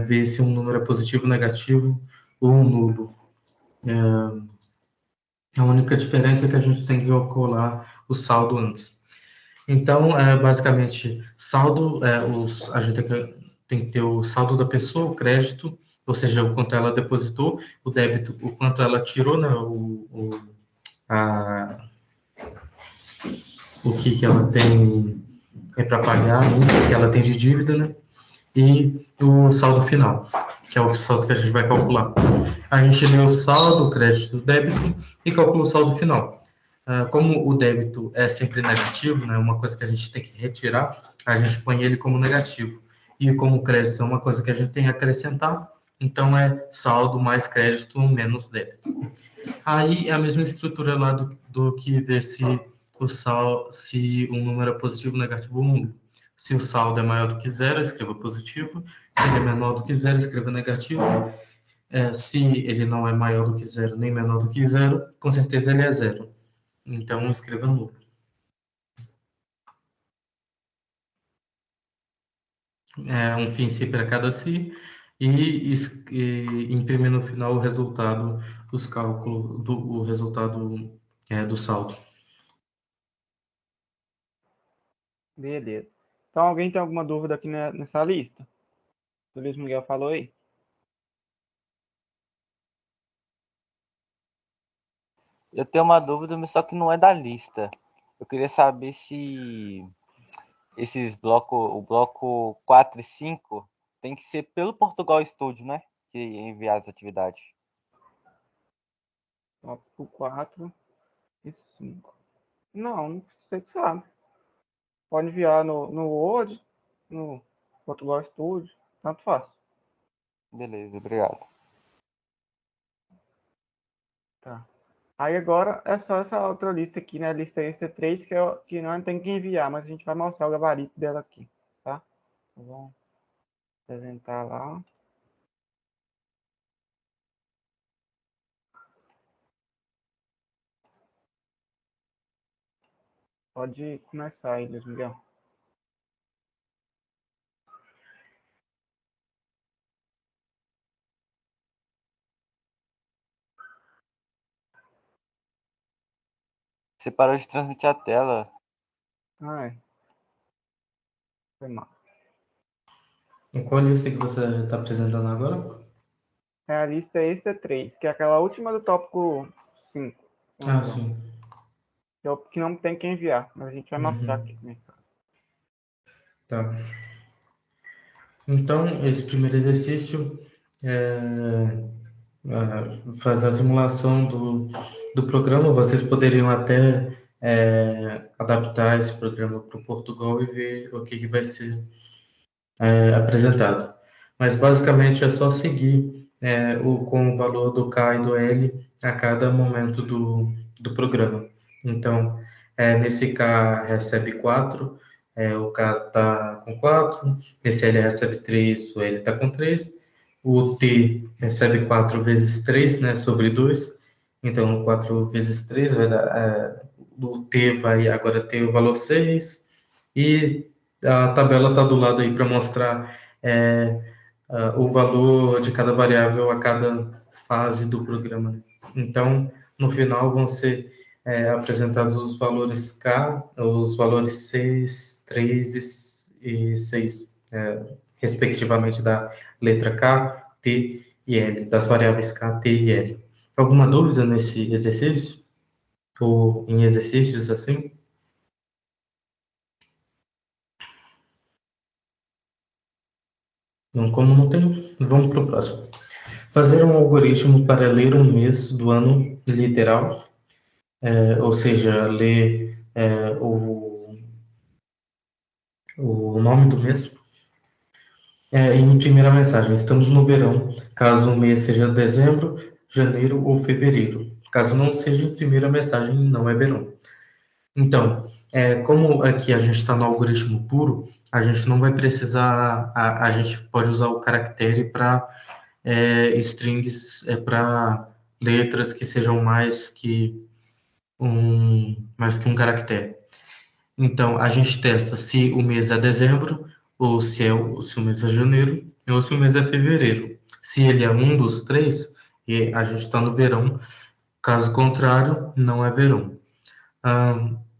vê se um número é positivo, negativo ou nulo. A única diferença é que a gente tem que calcular o saldo antes. Então, basicamente, saldo, a gente tem que ter o saldo da pessoa, o crédito, ou seja, o quanto ela depositou, o débito, o quanto ela tirou, né, o que ela tem para pagar, o que ela tem de dívida, né, e o saldo final. que é o saldo que a gente vai calcular. A gente lê o saldo, o crédito, o débito e calcula o saldo final. Como o débito é sempre negativo, né, uma coisa que a gente tem que retirar, a gente põe ele como negativo. E como o crédito é uma coisa que a gente tem que acrescentar, então é saldo mais crédito menos débito. Aí é a mesma estrutura lá do que ver se se um número é positivo, negativo ou nulo. Se o saldo é maior do que zero, escreva positivo. Se ele é menor do que zero, escreva negativo. Se ele não é maior do que zero, nem menor do que zero, com certeza ele é zero. Então, escreva nulo. Um fim si para cada si e imprimir no final o resultado dos cálculos, o resultado do saldo. Beleza. Então, alguém tem alguma dúvida aqui nessa lista? O Luiz Miguel falou aí? Eu tenho uma dúvida, mas só que não é da lista. Eu queria saber se o bloco 4 e 5 tem que ser pelo Portugal Studio, né? Que enviar as atividades. Tópico 4 e 5. Não sei que sabe. Pode enviar no Word, no Portugal Studio, tanto faz. Beleza, obrigado. Tá. Aí agora é só essa outra lista aqui, né? Lista extra 3, que não tem que enviar, mas a gente vai mostrar o gabarito dela aqui, tá? Então, vamos apresentar lá. Pode começar aí, Luiz Miguel. Você parou de transmitir a tela. Ai. Foi mal. E qual lista que você está apresentando agora? É a lista extra 3, que é aquela última do tópico 5. Sim. Que é o que não tem que enviar, mas a gente vai mostrar Uhum. aqui. Né? Tá. Então, esse primeiro exercício faz a simulação do programa. Vocês poderiam até adaptar esse programa para o Portugal e ver o que vai ser apresentado. Mas, basicamente, é só seguir com o valor do K e do L a cada momento do programa. Então, nesse K recebe 4, o K está com 4, esse L recebe 3, o L está com 3, o T recebe 4 vezes 3, né, sobre 2, então 4 vezes 3 vai dar, o T vai agora ter o valor 6, e a tabela está do lado aí para mostrar o valor de cada variável a cada fase do programa. Então, no final vão ser apresentados os valores K, os valores 6, 3 e 6, respectivamente da letra K, T e L, das variáveis K, T e L. Alguma dúvida nesse exercício? Ou em exercícios assim? Não, como não tem, vamos para o próximo. Fazer um algoritmo para ler um mês do ano literal, ou seja, ler o nome do mês. Em primeira mensagem, estamos no verão, caso o mês seja dezembro, janeiro ou fevereiro. Caso não seja, em primeira mensagem, não é verão. Então, como aqui a gente está no algoritmo puro, a gente não vai precisar, a gente pode usar o caractere para strings, para letras que sejam mais que um caractere. Então, a gente testa se o mês é dezembro, ou se o mês é janeiro, ou se o mês é fevereiro. Se ele é um dos três, e a gente está no verão. Caso contrário, não é verão.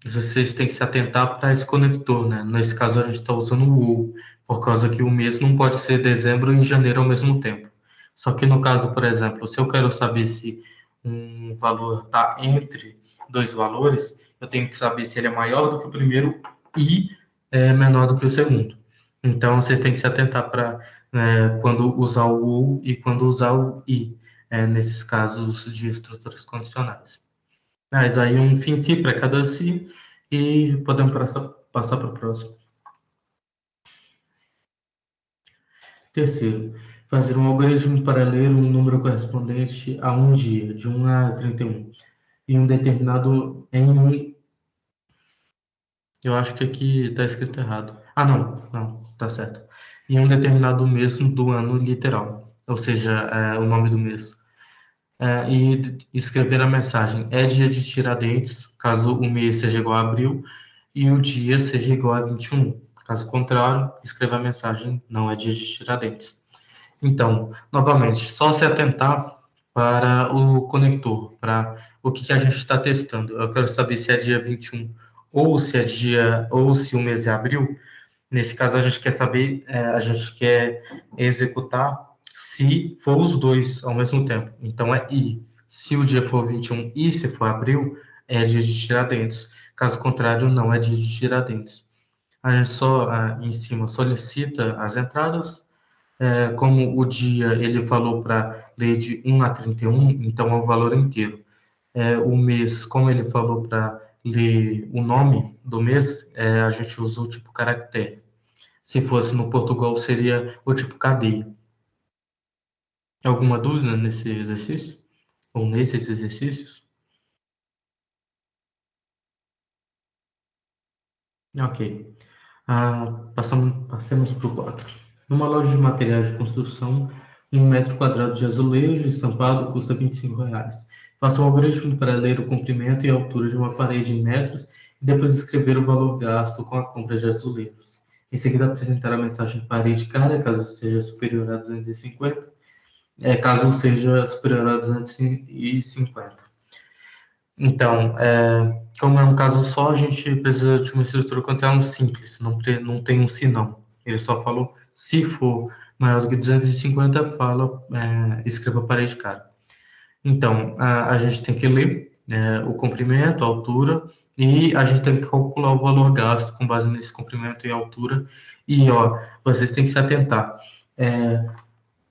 Vocês têm que se atentar para esse conector, né? Nesse caso, a gente está usando o ou, por causa que o mês não pode ser dezembro e janeiro ao mesmo tempo. Só que no caso, por exemplo, se eu quero saber se um valor está entre dois valores, eu tenho que saber se ele é maior do que o primeiro e menor do que o segundo. Então, vocês têm que se atentar para quando usar o ou e quando usar o e, nesses casos de estruturas condicionais. Mas aí um fim si para cada si e podemos passar para o próximo. Terceiro, fazer um algoritmo para ler um número correspondente a um dia, de 1 a 31, em um determinado, eu acho que aqui está escrito errado. Ah, não, tá certo. Em um determinado mês do ano literal, ou seja, o nome do mês. E escrever a mensagem é dia de Tiradentes, caso o mês seja igual a abril, e o dia seja igual a 21. Caso contrário, escreva a mensagem não é dia de Tiradentes. Então, novamente, só se atentar para o conector, para o que a gente está testando. Eu quero saber se é dia 21 ou se é ou se o mês é abril. Nesse caso, a gente quer saber, a gente quer executar se for os dois ao mesmo tempo. Então, é i. Se o dia for 21 e se for abril, é dia de Tiradentes. Caso contrário, não é dia de Tiradentes. A gente só, em cima, solicita as entradas. Como o dia ele falou para ler de 1 a 31, então é o valor inteiro. O mês, como ele falou para ler o nome do mês, a gente usa o tipo caractere. Se fosse no Portugal, seria o tipo cadeia. Alguma dúvida nesse exercício? Ou nesses exercícios? Ok. Passamos para o 4. Numa loja de materiais de construção, 1 metro quadrado de azulejo estampado custa R$ 25. Faça um algoritmo para ler o comprimento e a altura de uma parede em metros e depois escrever o valor gasto com a compra de azulejos. Em seguida, apresentar a mensagem parede cara, caso seja superior a 250, caso seja superior a 250. Então, como é um caso só, a gente precisa de uma estrutura condicional simples, não tem um se não. Ele só falou, se for maior do que 250, escreva parede cara. Então, a gente tem que ler o comprimento, a altura, e a gente tem que calcular o valor gasto com base nesse comprimento e altura. E, vocês têm que se atentar.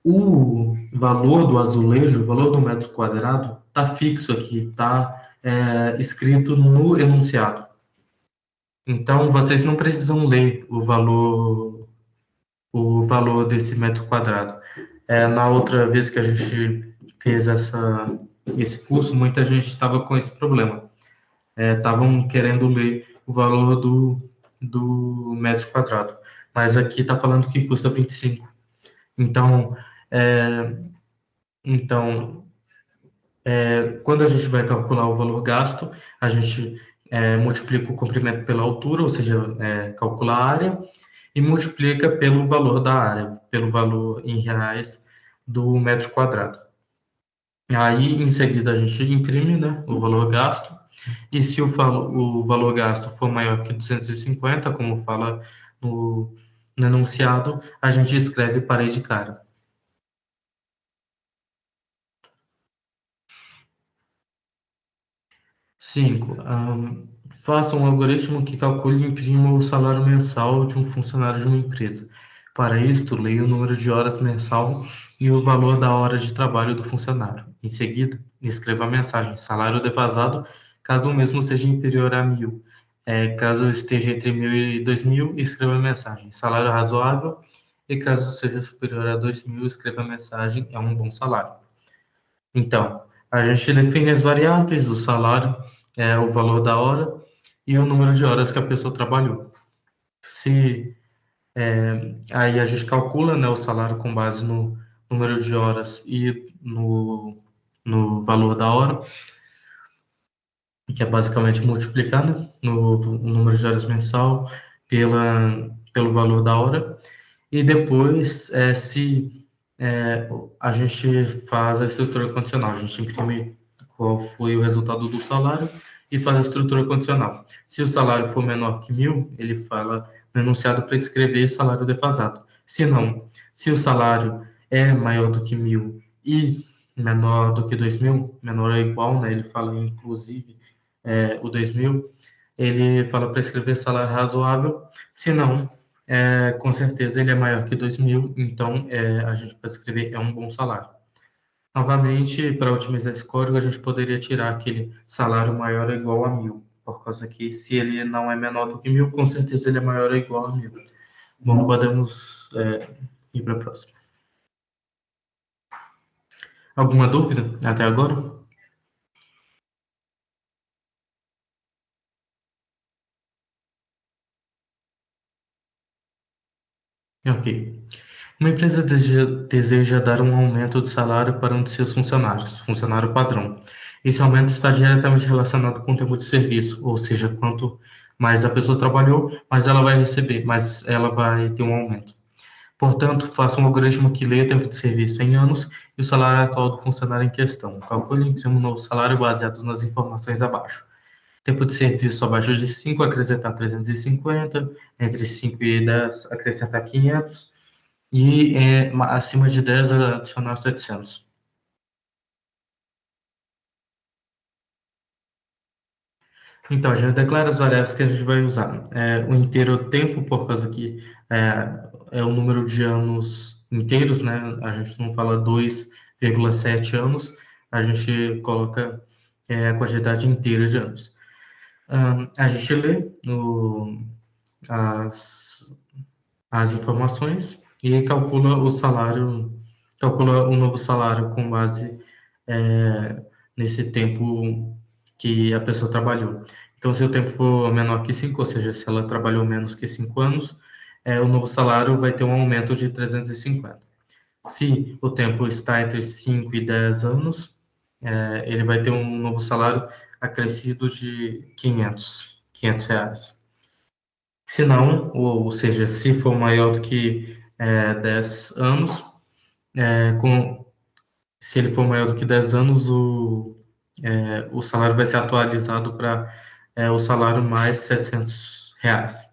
O valor do azulejo, o valor do metro quadrado, está fixo aqui, está escrito no enunciado. Então, vocês não precisam ler o valor desse metro quadrado. Na outra vez que a gente fez esse curso, muita gente estava com esse problema. Estavam querendo ler o valor do metro quadrado. Mas aqui está falando que custa 25. Então, quando a gente vai calcular o valor gasto, a gente multiplica o comprimento pela altura, ou seja, calcula a área, e multiplica pelo valor da área, pelo valor em reais do metro quadrado. Aí, em seguida, a gente imprime, né, o valor gasto, e se o valor gasto for maior que 250, como fala no enunciado, a gente escreve parede cara. 5. Faça um algoritmo que calcule e imprima o salário mensal de um funcionário de uma empresa. Para isto, leia o número de horas mensal e o valor da hora de trabalho do funcionário. Em seguida, escreva a mensagem salário defasado, caso o mesmo seja inferior a 1.000. Caso esteja entre 1.000 e 2.000, escreva a mensagem salário razoável, e caso seja superior a 2.000, escreva a mensagem é um bom salário. Então, a gente define as variáveis, o salário, o valor da hora e o número de horas que a pessoa trabalhou. Aí a gente calcula, né, o salário com base no número de horas e no valor da hora, que é basicamente multiplicar, né, no número de horas mensal pelo valor da hora. E depois, a gente faz a estrutura condicional, a gente imprime qual foi o resultado do salário e faz a estrutura condicional. Se o salário for menor que 1.000, ele fala no enunciado para escrever salário defasado. Se não, se o salário é maior do que 1.000 e menor do que 2.000, menor ou igual, né, ele fala inclusive o 2.000, ele fala para escrever salário razoável. Se não, com certeza ele é maior que 2.000, então a gente pode escrever é um bom salário. Novamente, para otimizar esse código, a gente poderia tirar aquele salário maior ou igual a 1.000, por causa que se ele não é menor do que 1.000, com certeza ele é maior ou igual a 1.000. Bom, podemos ir para a próxima. Alguma dúvida até agora? Ok. Uma empresa deseja dar um aumento de salário para um de seus funcionários, funcionário padrão. Esse aumento está diretamente relacionado com o tempo de serviço, ou seja, quanto mais a pessoa trabalhou, mais ela vai receber, mais ela vai ter um aumento. Portanto, faça um algoritmo que leia o tempo de serviço em anos e o salário atual do funcionário em questão. Calcule e imprima um novo salário baseado nas informações abaixo. Tempo de serviço abaixo de 5, acrescentar 350, entre 5 e 10, acrescentar 500, e acima de 10, adicionar 700. Então, a gente declara as variáveis que a gente vai usar. O inteiro tempo, por causa que é o número de anos inteiros, né? A gente não fala 2,7 anos, a gente coloca a quantidade inteira de anos. A gente lê as informações e calcula o salário, calcula um novo salário com base nesse tempo que a pessoa trabalhou. Então, se o tempo for menor que 5, ou seja, se ela trabalhou menos que 5 anos, o novo salário vai ter um aumento de 350. Se o tempo está entre 5 e 10 anos, ele vai ter um novo salário acrescido de 500 reais. Se não, ou seja, se for maior do que 10 anos, se ele for maior do que 10 anos, o salário vai ser atualizado para o salário mais 700 reais.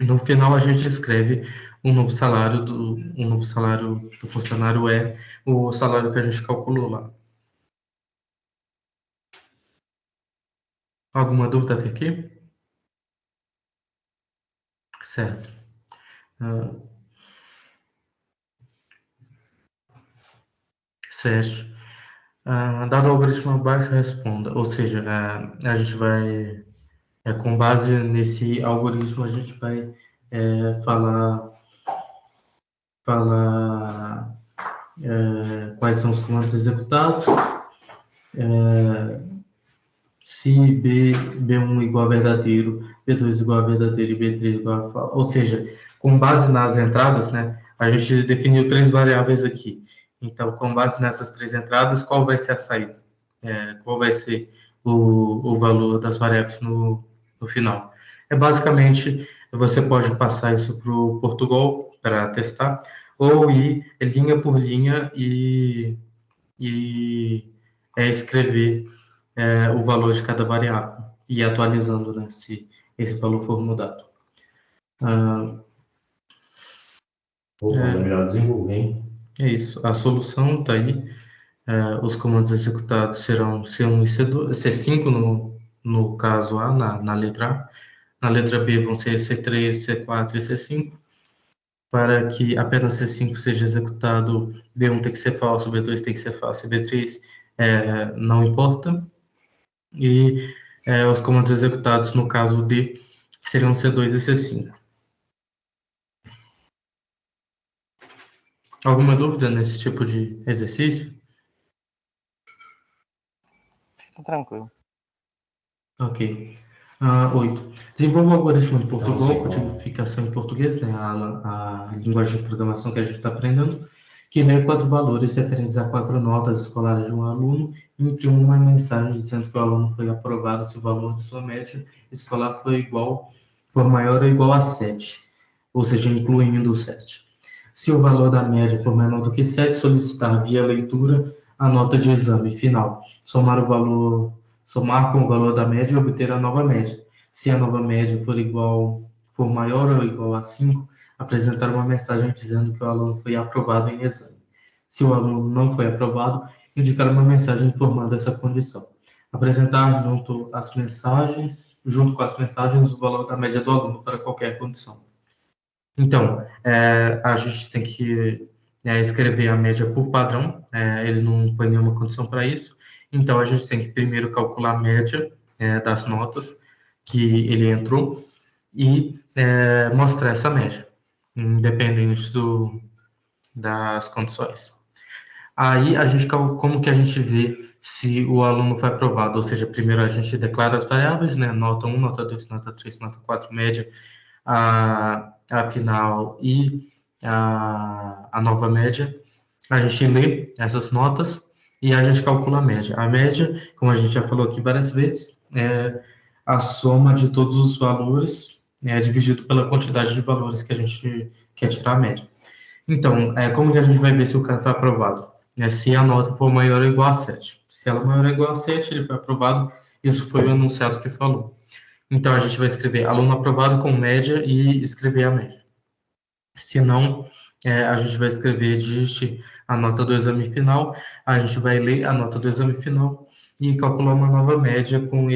No final, a gente escreve um novo salário do funcionário o salário que a gente calculou lá. Alguma dúvida até aqui? Certo. Certo. Dado o algoritmo abaixo, responda. Ou seja, a gente vai, com base nesse algoritmo, a gente vai falar quais são os comandos executados. Se B1 igual a verdadeiro, B2 igual a verdadeiro e B3 igual a falso. Ou seja, com base nas entradas, né, a gente definiu 3 variáveis aqui. Então, com base nessas 3 entradas, qual vai ser a saída? Qual vai ser o valor das variáveis no final? Basicamente, você pode passar isso para o Portugal para testar, ou ir linha por linha e escrever o valor de cada variável e ir atualizando, né, se esse valor for mudado. Melhor desenvolver, hein? É isso. A solução está aí. Os comandos executados serão C1 e C5 no caso A, na letra A. Na letra B vão ser C3, C4 e C5. Para que apenas C5 seja executado, B1 tem que ser falso, B2 tem que ser falso e B3 não importa. E os comandos executados, no caso D, seriam C2 e C5. Alguma dúvida nesse tipo de exercício? Fica tranquilo. Ok. 8. Desenvolva o algoritmo de Portugal, codificação em português, né, a linguagem de programação que a gente está aprendendo, que lê 4 valores referentes a 4 notas escolares de um aluno e imprime uma mensagem dizendo que o aluno foi aprovado se o valor de sua média escolar for maior ou igual a 7, ou seja, incluindo o 7. Se o valor da média for menor do que 7, solicitar via leitura a nota de exame final. Somar com o valor da média e obter a nova média. Se a nova média for maior ou igual a 5, apresentar uma mensagem dizendo que o aluno foi aprovado em exame. Se o aluno não foi aprovado, indicar uma mensagem informando essa condição. Apresentar junto com as mensagens, o valor da média do aluno para qualquer condição. Então, a gente tem que escrever a média por padrão, ele não põe nenhuma condição para isso. Então, a gente tem que primeiro calcular a média das notas que ele entrou e mostrar essa média, independente das condições. Aí, como que a gente vê se o aluno foi aprovado? Ou seja, primeiro a gente declara as variáveis, né? Nota 1, nota 2, nota 3, nota 4, média, a final e a nova média. A gente lê essas notas e a gente calcula a média. A média, como a gente já falou aqui várias vezes, é a soma de todos os valores, dividido pela quantidade de valores que a gente quer tirar a média. Então, como que a gente vai ver se o cara foi aprovado? Se a nota for maior ou igual a 7. Se ela é maior ou igual a 7, ele foi aprovado. Isso foi o enunciado que falou. Então, a gente vai escrever aluno aprovado com média e escrever a média. Se não, a gente vai escrever, digite a nota do exame final, a gente vai ler a nota do exame final e calcular uma nova média com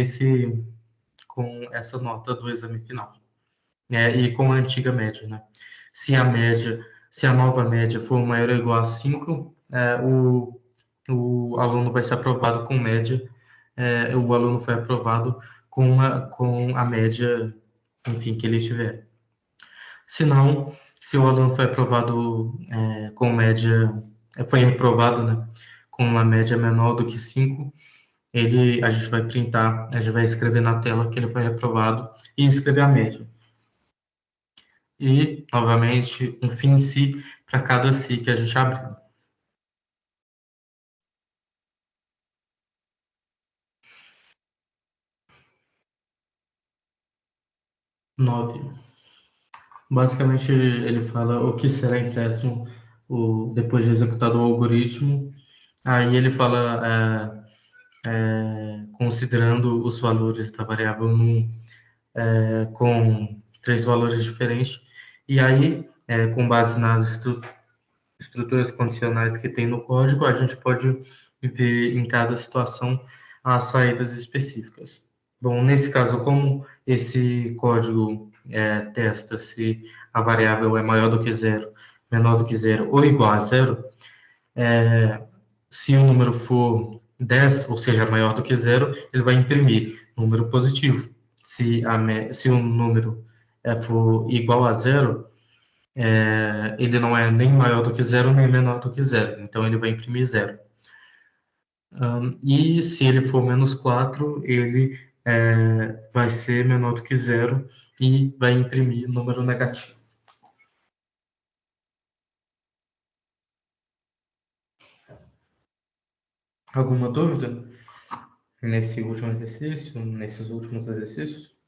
essa nota do exame final. E com a antiga média, né? Se a nova média for maior ou igual a 5, o aluno vai ser aprovado com média, o aluno foi aprovado com a média, enfim, que ele tiver. Se não, se o aluno foi aprovado com média, foi reprovado, né, com uma média menor do que 5, a gente vai printar, a gente vai escrever na tela que ele foi reprovado e escrever a média. E, novamente, um fim si para cada si que a gente abriu. Nove. Basicamente, ele fala o que será impresso depois de executado o algoritmo. Aí ele fala, considerando os valores da variável num, com 3 valores diferentes. E aí, com base nas estruturas condicionais que tem no código, a gente pode ver em cada situação as saídas específicas. Bom, nesse caso, como esse código testa se a variável é maior do que zero, menor do que zero ou igual a zero, se o número for 10, ou seja, maior do que zero, ele vai imprimir número positivo. Se o número for igual a zero, ele não é nem maior do que zero, nem menor do que zero. Então, ele vai imprimir zero. E se ele for menos 4, ele vai ser menor do que zero e vai imprimir número negativo. Alguma dúvida nesse último exercício, nesses últimos exercícios?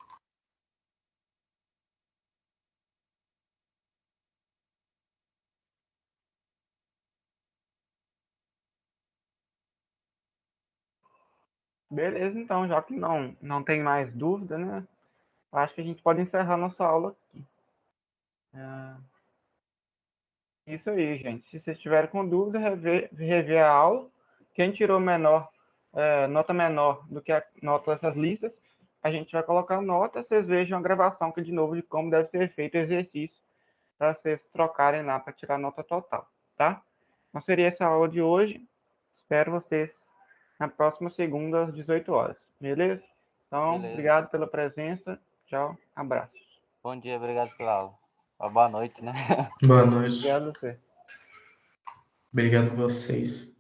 Beleza, então, já que não tem mais dúvida, né? Acho que a gente pode encerrar nossa aula aqui. Isso aí, gente. Se vocês tiverem com dúvida, rever a aula. Quem tirou nota menor do que a nota dessas listas, a gente vai colocar nota. Vocês vejam a gravação aqui de novo de como deve ser feito o exercício para vocês trocarem lá para tirar a nota total, tá? Então seria essa a aula de hoje. Espero vocês na próxima segunda às 18 horas. Beleza? Então, Beleza. obrigado pela presença. Tchau, abraço. Bom dia, obrigado pela aula. Boa noite, né? Boa noite. Obrigado a você. Obrigado a vocês.